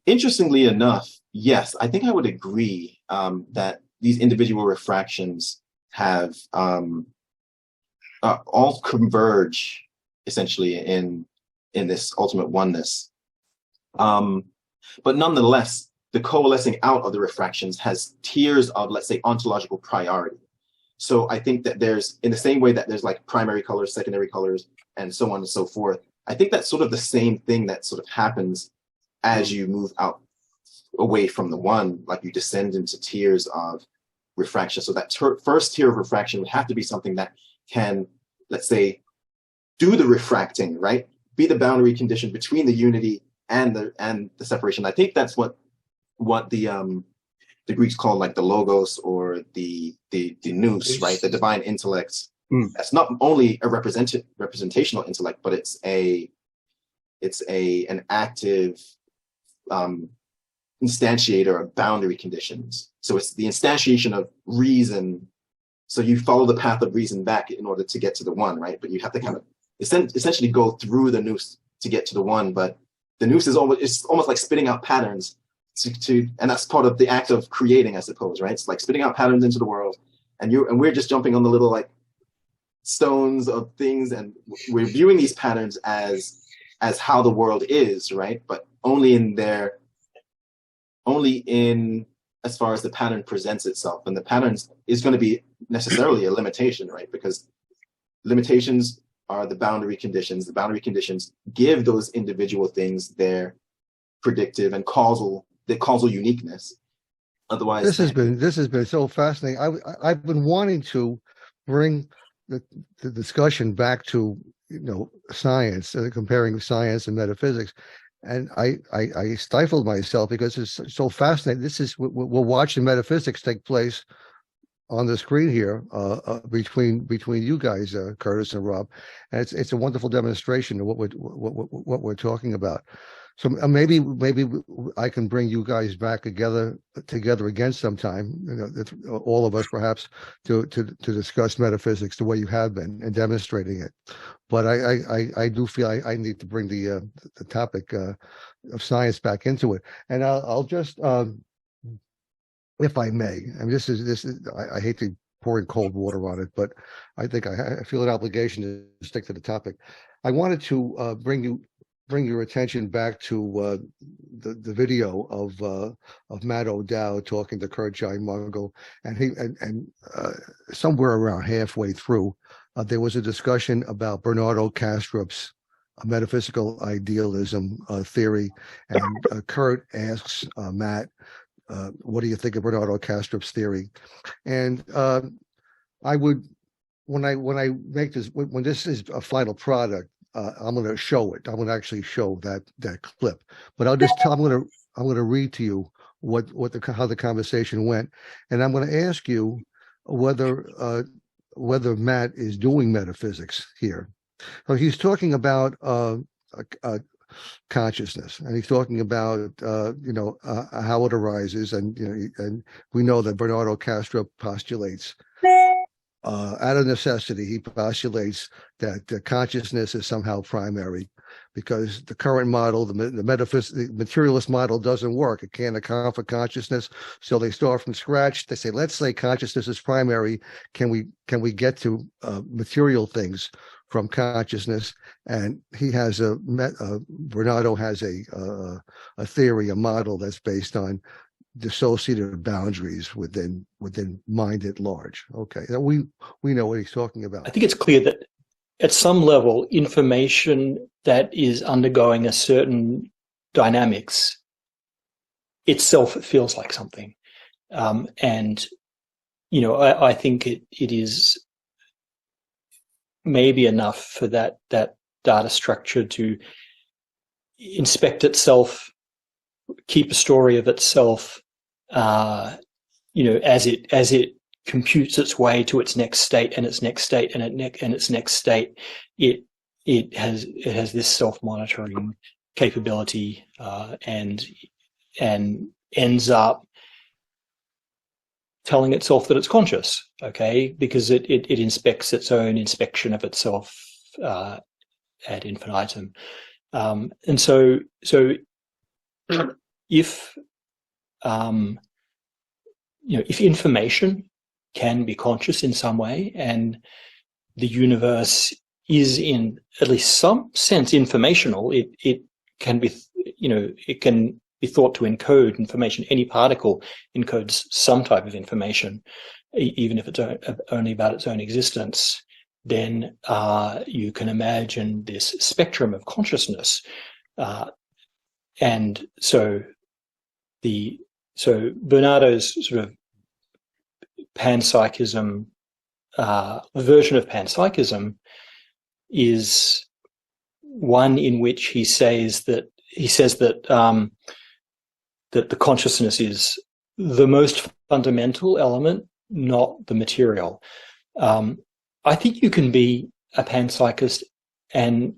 interestingly enough, yes, I think I would agree that these individual refractions have all converge essentially in this ultimate oneness. But nonetheless, the coalescing out of the refractions has tiers of, let's say, ontological priority. So I think that there's, in the same way that there's like primary colors, secondary colors, and so on and so forth, I think that's sort of the same thing that sort of happens as you move out away from the one, like you descend into tiers of refraction. So that first tier of refraction would have to be something that can, let's say, do the refracting, right? Be the boundary condition between the unity and the separation. I think that's what the Greeks call like the logos or the nous, right? The divine intellect. That's not only a representational intellect, but it's an active instantiator of boundary conditions. So it's the instantiation of reason. So you follow the path of reason back in order to get to the one, right? But you have to kind of essentially go through the nous to get to the one. But the nous is almost like spitting out patterns and that's part of the act of creating, I suppose, right? It's like spitting out patterns into the world, and we're just jumping on the little like stones of things, and we're viewing these patterns as how the world is, right? But only in as far as the pattern presents itself, and the pattern is going to be necessarily a limitation, right? Because limitations are the boundary conditions. The boundary conditions give those individual things their predictive and causal uniqueness. Otherwise, this has been so fascinating. I've been wanting to bring the discussion back to science, comparing science and metaphysics, and I stifled myself because it's so fascinating. We're watching metaphysics take place on the screen here between you guys, Curtis and Rob, and it's a wonderful demonstration of what we're talking about. So maybe I can bring you guys back together again sometime, all of us perhaps, to discuss metaphysics the way you have been and demonstrating it. But I do feel I need to bring the topic of science back into it, and I'll just if I may, I mean this is I hate to pour in cold water on it, but I think I feel an obligation to stick to the topic. I wanted to bring your attention back to the video of Matt O'Dowd talking to Curt Jaimungal, and somewhere around halfway through, there was a discussion about Bernardo Kastrup's metaphysical idealism theory, and Curt asks Matt, "What do you think of Bernardo Kastrup's theory?" And I would, when I make this, when this is a final product, I'm going to show it. I'm going to actually show that clip, but I'm going to read to you how the conversation went, and I'm going to ask you whether Matt is doing metaphysics here. So he's talking about consciousness, and he's talking about how it arises, and we know that Bernardo Kastrup postulates. Out of necessity, he postulates that consciousness is somehow primary, because the current model, the materialist model, doesn't work. It can't account for consciousness, so they start from scratch. They say, let's say consciousness is primary. Can we get to material things from consciousness? And he has Bernardo has a theory, a model that's based on dissociative boundaries within mind at large. Okay, we know what he's talking about. I think it's clear that at some level, information that is undergoing a certain dynamics itself feels like something, and I think it is maybe enough for that data structure to inspect itself, keep a story of itself, as it computes its way to its next state and its next state and its next state. It has this self-monitoring capability, and ends up telling itself that it's conscious, okay, because it inspects its own inspection of itself ad infinitum, and so if if information can be conscious in some way, and the universe is in at least some sense informational, it can be it can be thought to encode information. Any particle encodes some type of information. even if it's only about its own existence, then you can imagine this spectrum of consciousness. And so Bernardo's sort of panpsychism, version of panpsychism, is one in which he says that that the consciousness is the most fundamental element, not the material. I think you can be a panpsychist and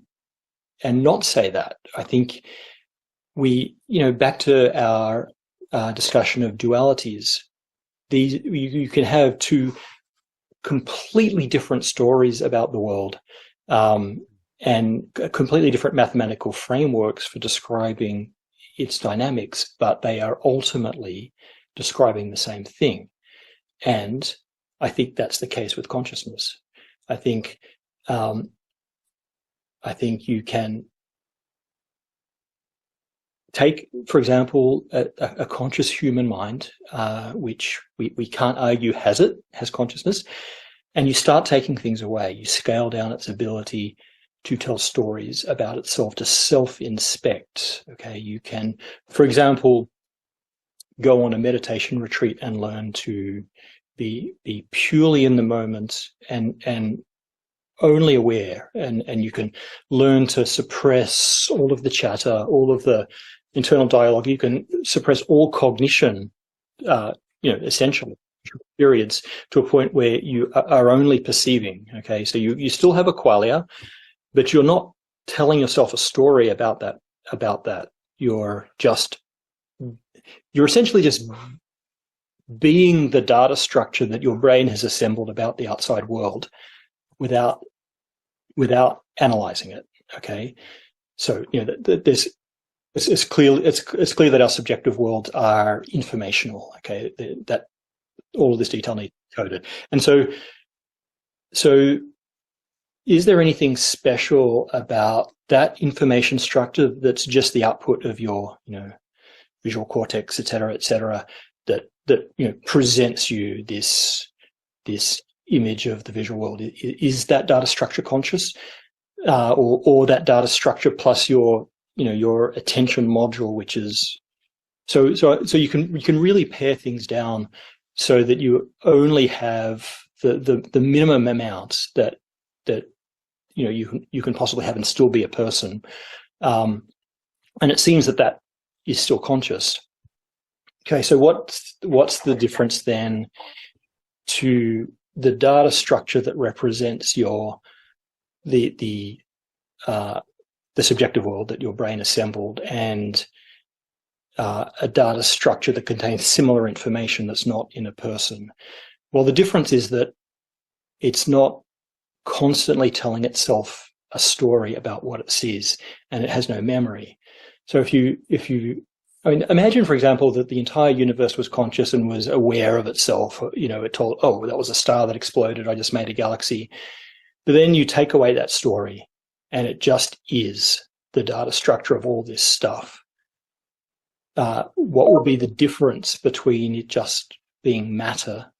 not say that. I think back to our discussion of dualities, you can have two completely different stories about the world, and completely different mathematical frameworks for describing its dynamics, but they are ultimately describing the same thing. And I think that's the case with consciousness. I think you can take, for example, a conscious human mind, which we can't argue has consciousness, and you start taking things away. You scale down its ability to tell stories about itself, to self-inspect. Okay, you can, for example, go on a meditation retreat and learn to be purely in the moment and only aware, and you can learn to suppress all of the chatter, all of the internal dialogue. You can suppress all cognition, essentially, periods, to a point where you are only perceiving. Okay, so you still have a qualia, but you're not telling yourself a story about that. You're essentially just being the data structure that your brain has assembled about the outside world without analyzing it. Okay, so it's clear that our subjective worlds are informational. Okay, that all of this detail needs to be coded, and so is there anything special about that information structure that's just the output of your visual cortex, et cetera, that presents you this image of the visual world? Is that data structure conscious, or that data structure plus your attention module, which is so you can really pare things down so that you only have the minimum amounts that you can possibly have and still be a person, and it seems that is still conscious. Okay, so what's the difference then to the data structure that represents the subjective world that your brain assembled, and a data structure that contains similar information that's not in a person? Well, the difference is that it's not constantly telling itself a story about what it sees, and it has no memory. So if you imagine, for example, that the entire universe was conscious and was aware of itself. It told, oh, that was a star that exploded, I just made a galaxy. But then you take away that story, and it just is the data structure of all this stuff. What would be the difference between it just being matter,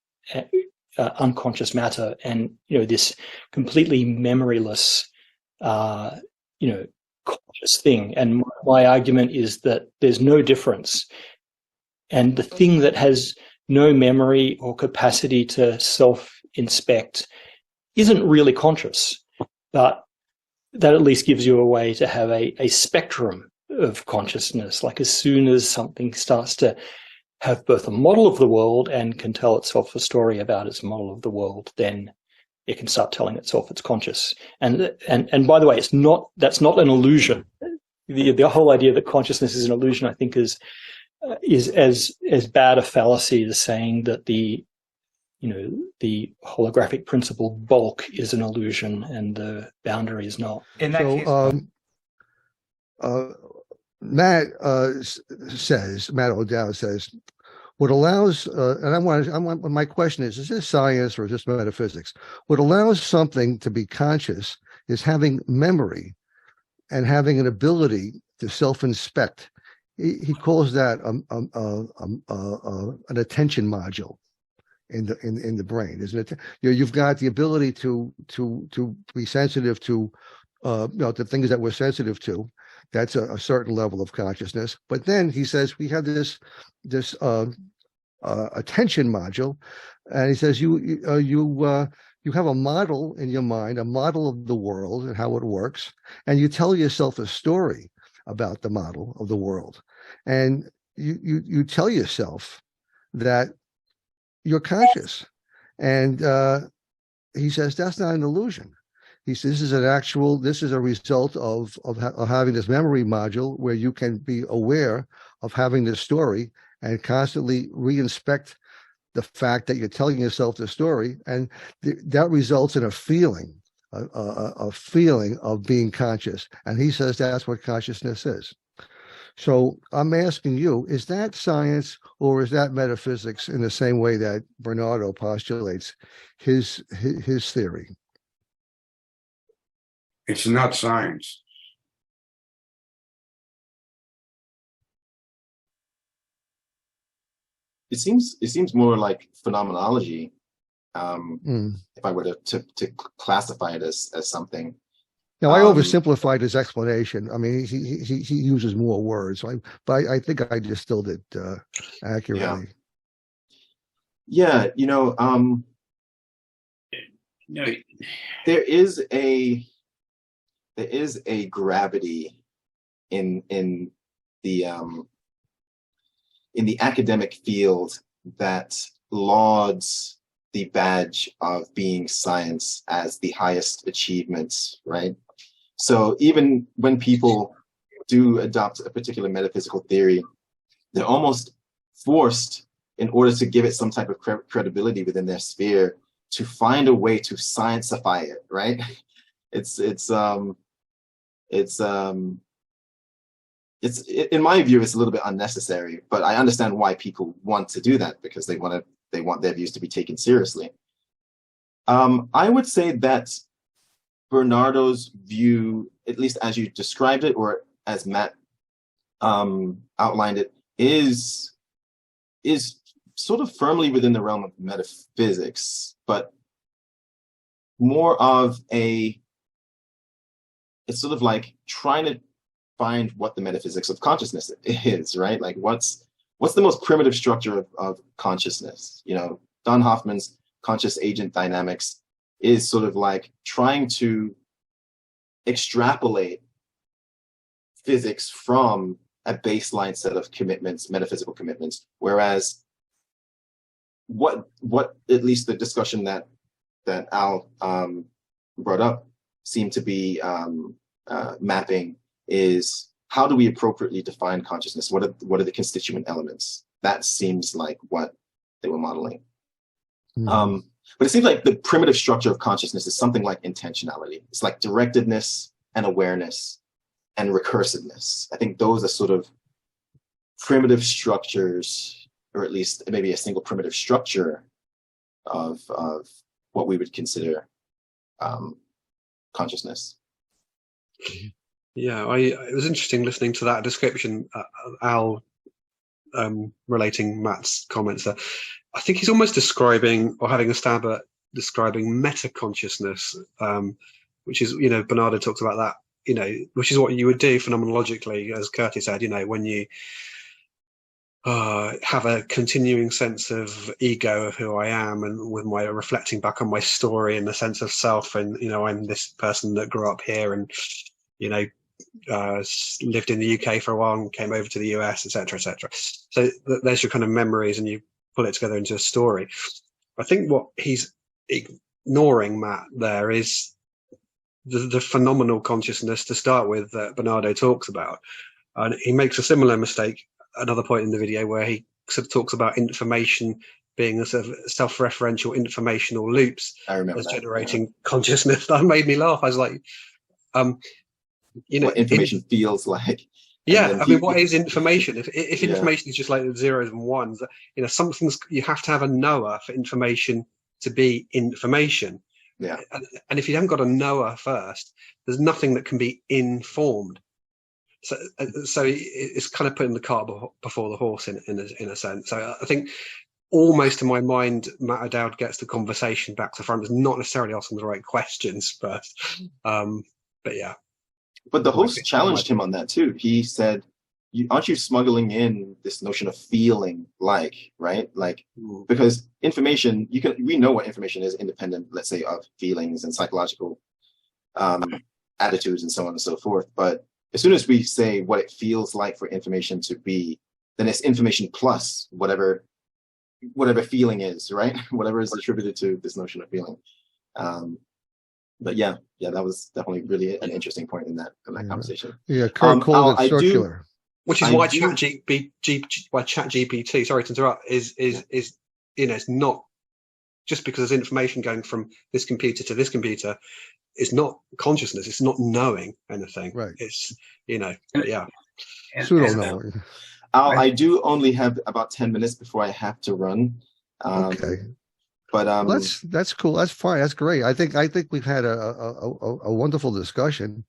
unconscious matter, and this completely memoryless conscious thing? And my argument is that there's no difference, and the thing that has no memory or capacity to self-inspect isn't really conscious, but that at least gives you a way to have a spectrum of consciousness. Like, as soon as something starts to have both a model of the world and can tell itself a story about its model of the world, then it can start telling itself it's conscious. And by the way, that's not an illusion. The whole idea that consciousness is an illusion, I think, is as bad a fallacy as saying that the holographic principle bulk is an illusion and the boundary is not. In that case, Matt O'Dowd says, what allows, and my question is this science or is this metaphysics? What allows something to be conscious is having memory and having an ability to self-inspect. He calls that an attention module. in the brain, isn't it? You've got the ability to be sensitive to the things that we're sensitive to. That's a certain level of consciousness. But then he says we have this attention module, and he says you have a model in your mind, a model of the world and how it works, and you tell yourself a story about the model of the world, and you tell yourself that you're conscious, and he says that's not an illusion. He says this is a result of having this memory module where you can be aware of having this story and constantly reinspect the fact that you're telling yourself the story, and that results in a feeling of being conscious. And he says that's what consciousness is. So I'm asking you, is that science or is that metaphysics in the same way that Bernardo postulates his theory? It's not science. It seems more like phenomenology. If I were to classify it as something. Now, I oversimplified his explanation. I mean, he uses more words, but I think I distilled it accurately. Yeah, there is a gravity in the academic field that lauds the badge of being science as the highest achievement, right? So even when people do adopt a particular metaphysical theory, they're almost forced, in order to give it some type of credibility within their sphere, to find a way to scienceify it, right? It's in my view, it's a little bit unnecessary, but I understand why people want to do that, because they want their views to be taken seriously. I would say that Bernardo's view, at least as you described it, or as Matt outlined it, is sort of firmly within the realm of metaphysics, but more of it's sort of like trying to find what the metaphysics of consciousness is, right? Like what's the most primitive structure of consciousness? Don Hoffman's conscious agent dynamics is sort of like trying to extrapolate physics from a baseline set of commitments, metaphysical commitments, whereas what at least the discussion that Al brought up seemed to be mapping is, how do we appropriately define consciousness? What are the constituent elements? That seems like what they were modeling. But it seems like the primitive structure of consciousness is something like intentionality. It's like directedness and awareness and recursiveness. I think those are sort of primitive structures, or at least maybe a single primitive structure of what we would consider consciousness. Yeah, it was interesting listening to that description, Al relating Matt's comments there. I think he's almost describing, or having a stab at describing meta-consciousness, which is, Bernardo talks about that, which is what you would do phenomenologically, as Curtis said, when you have a continuing sense of ego of who I am, and with my reflecting back on my story and the sense of self, and, I'm this person that grew up here and, lived in the UK for a while and came over to the US, etc., etc. So there's your kind of memories, and you pull it together into a story. I think what he's ignoring, Matt, there is the phenomenal consciousness to start with that Bernardo talks about. And he makes a similar mistake at another point in the video, where he sort of talks about information being a sort of self-referential informational loops as generating consciousness. That made me laugh. I was like, what information feels like. Yeah, I mean, what is information? If information is just like the zeros and ones, something's, you have to have a knower for information to be information. Yeah. And if you haven't got a knower first, there's nothing that can be informed. So it's kind of putting the cart before the horse in a sense. So I think almost in my mind, Matt O'Dowd gets the conversation back to front. It's not necessarily asking the right questions first, but yeah. But the host challenged him on that too. He said, aren't you smuggling in this notion of feeling like, right? Like, because information, we know what information is independent, let's say, of feelings and psychological attitudes and so on and so forth. But as soon as we say what it feels like for information to be, then it's information plus whatever feeling is, right? Whatever is attributed to this notion of feeling. But yeah, that was definitely really an interesting point in that conversation. Yeah, Curt called it circular. Which is why ChatGPT, sorry to interrupt, is it's not just because there's information going from this computer to this computer. It's not consciousness. It's not knowing anything. Right. It's yeah. Pseudo knowing. I do only have about 10 minutes before I have to run. Okay. But that's cool. That's fine. That's great. I think we've had a wonderful discussion.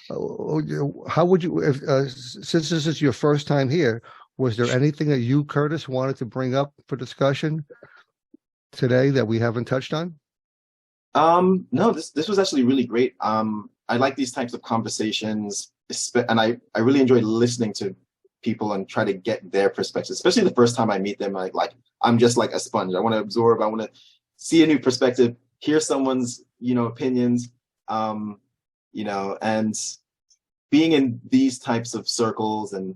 How would you, since this is your first time here, was there anything that you, Curtis, wanted to bring up for discussion today that we haven't touched on? No, this was actually really great. I like these types of conversations, and I really enjoy listening to people and try to get their perspectives, especially the first time I meet them. I'm just like a sponge. I want to absorb. I want to see a new perspective, hear someone's, opinions, and being in these types of circles and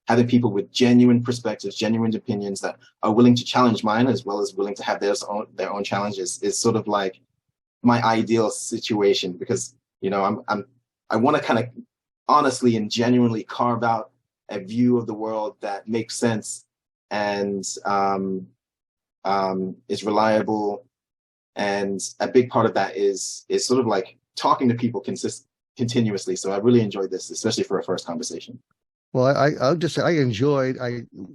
having people with genuine perspectives, genuine opinions that are willing to challenge mine as well as willing to have their own challenges is sort of like my ideal situation, because I want to kind of honestly and genuinely carve out a view of the world that makes sense and is reliable. And a big part of that is sort of like talking to people continuously. So I really enjoyed this, especially for a first conversation. Well, I'll just say I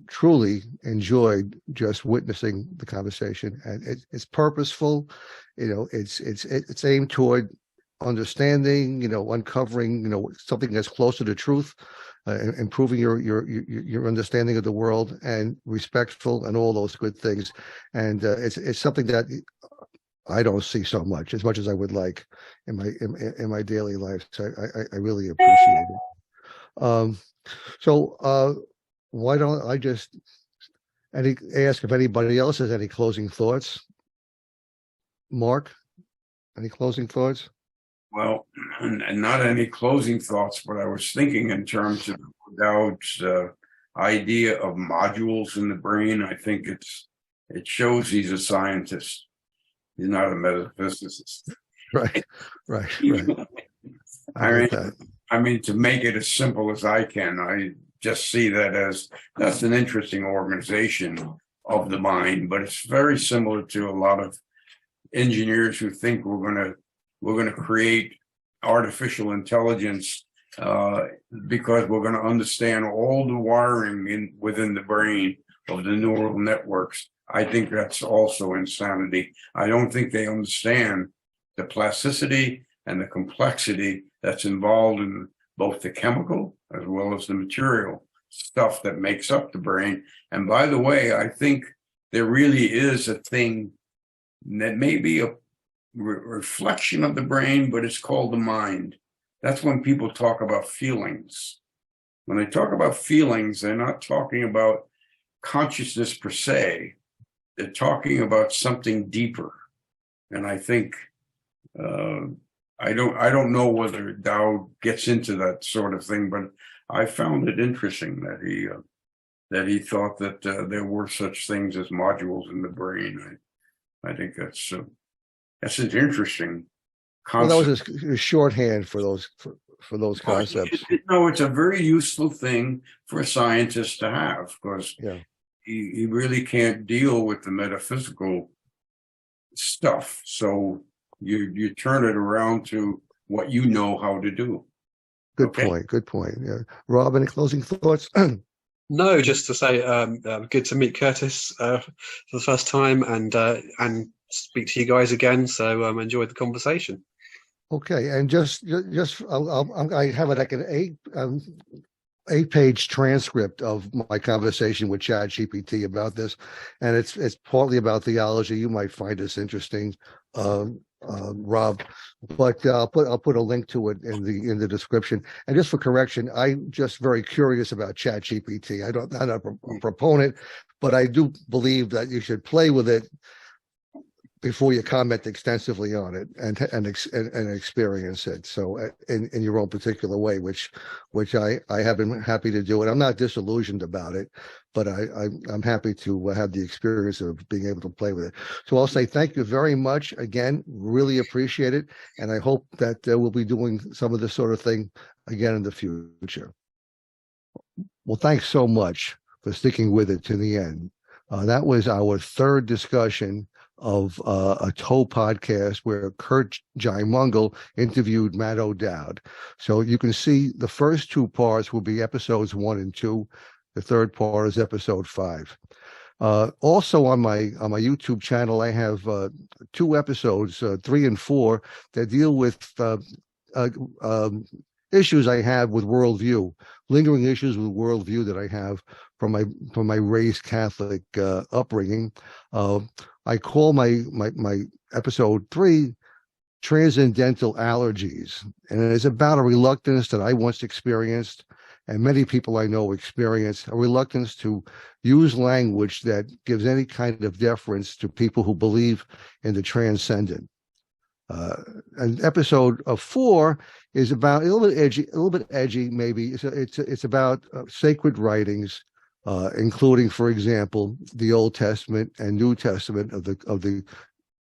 truly enjoyed just witnessing the conversation, and it's purposeful. It's aimed toward understanding, uncovering, something that's closer to truth, improving your understanding of the world, and respectful, and all those good things. And it's something that I don't see so much as I would like in my daily life. So I really appreciate it. So why don't I just ask if anybody else has any closing thoughts? Mark, any closing thoughts? Well, and not any closing thoughts, but I was thinking in terms of Dowd's idea of modules in the brain. I think it shows he's a scientist. He's not a metaphysicist. Right. I mean, to make it as simple as I can, I just see that's an interesting organization of the mind, but it's very similar to a lot of engineers who think we're going to create artificial intelligence because we're going to understand all the wiring within the brain of the neural networks. I think that's also insanity. I don't think they understand the plasticity and the complexity that's involved in both the chemical as well as the material stuff that makes up the brain. And by the way, I think there really is a thing that may be a reflection of the brain, but it's called the mind. That's when people talk about feelings. When they talk about feelings, they're not talking about consciousness per se. They're talking about something deeper. And I think I don't know whether Dowd gets into that sort of thing, but I found it interesting that he thought that there were such things as modules in the brain. I think that's an interesting concept. Well, that was a shorthand for those concepts. It's a very useful thing for a scientist to have, because he really can't deal with the metaphysical stuff. So you turn it around to what you know how to do. Good point. Yeah. Rob, any closing thoughts? No, just to say, good to meet Curtis for the first time, and speak to you guys again. So enjoyed the conversation. Okay, and just I have it like an 8-page transcript of my conversation with ChatGPT about this, and it's partly about theology. You might find this interesting, Rob, but I'll put a link to it in the description. And just for correction, I'm just very curious about ChatGPT. I'm not a proponent, but I do believe that you should play with it before you comment extensively on it and experience it. So in your own particular way, which I have been happy to do. And I'm not disillusioned about it, but I'm happy to have the experience of being able to play with it. So I'll say thank you very much again. Really appreciate it. And I hope that we'll be doing some of this sort of thing again in the future. Well, thanks so much for sticking with it to the end. That was our third discussion of a TOE podcast where Curt Jaimungal interviewed Matt O'Dowd. So you can see the first two parts will be episodes 1 and 2. The third part is episode 5. Also on my YouTube channel, I have 2 episodes, 3 and 4, that deal with issues I have with worldview, lingering issues with worldview that I have from my raised Catholic upbringing. I call my episode 3 Transcendental Allergies, and it's about a reluctance that I once experienced, and many people I know experience, a reluctance to use language that gives any kind of deference to people who believe in the transcendent. And episode 4 is about a little bit edgy, maybe. It's about sacred writings, including, for example, the Old Testament and New Testament of the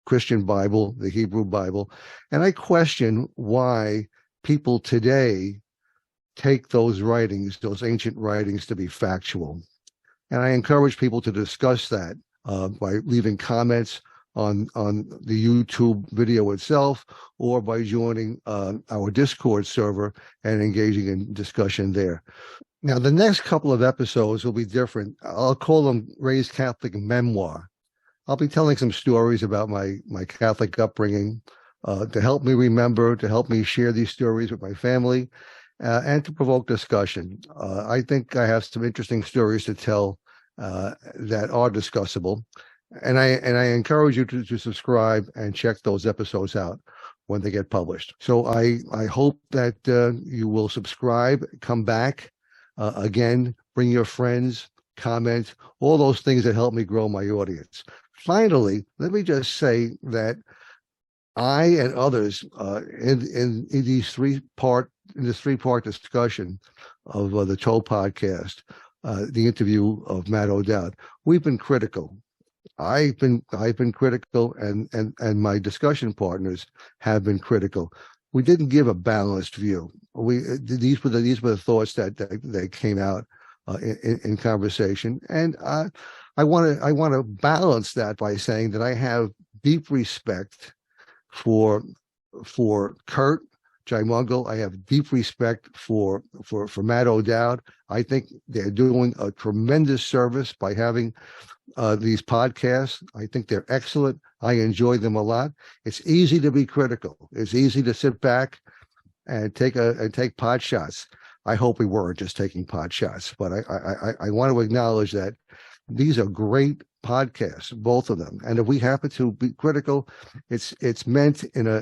Christian Bible, the Hebrew Bible. And I question why people today take those writings, those ancient writings, to be factual. And I encourage people to discuss that by leaving comments on the YouTube video itself, or by joining our Discord server and engaging in discussion there. Now, the next couple of episodes will be different. I'll call them Raised Catholic Memoir. I'll be telling some stories about my Catholic upbringing to help me remember, to help me share these stories with my family, and to provoke discussion. I think I have some interesting stories to tell that are discussable. And I encourage you to subscribe and check those episodes out when they get published. So I hope that you will subscribe, come back, again, bring your friends, comment, all those things that help me grow my audience. Finally, let me just say that I and others in this 3-part discussion of the TOE podcast, the interview of Matt O'Dowd, we've been critical. I've been critical, and my discussion partners have been critical. We didn't give a balanced view. These were the thoughts that came out in conversation, and I want to balance that by saying that I have deep respect for Curt Jaimungal. I have deep respect for Matt O'Dowd. I think they're doing a tremendous service by having these podcasts. I think they're excellent. I enjoy them a lot. It's easy to be critical. It's easy to sit back and take pot shots. I hope we weren't just taking pot shots, but I want to acknowledge that these are great podcasts, both of them. And if we happen to be critical, it's meant in a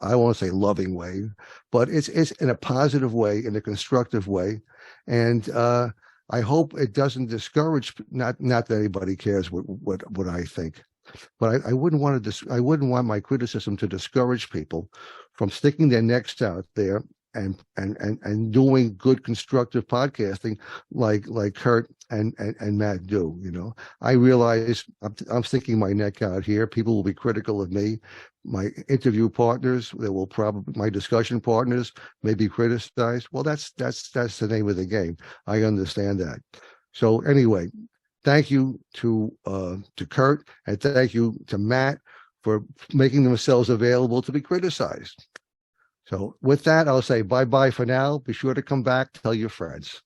I won't say loving way, but it's in a positive way, in a constructive way. And I hope it doesn't discourage, not that anybody cares what I think, but I wouldn't want my criticism to discourage people from sticking their necks out there and doing good constructive podcasting like Curt and Matt do. You know, I realize I'm sticking my neck out here. People will be critical of me. My interview partners, my discussion partners may be criticized. Well, that's the name of the game. I understand that. So anyway, thank you to Curt, and thank you to Matt for making themselves available to be criticized. So with that, I'll say bye-bye for now. Be sure to come back, tell your friends.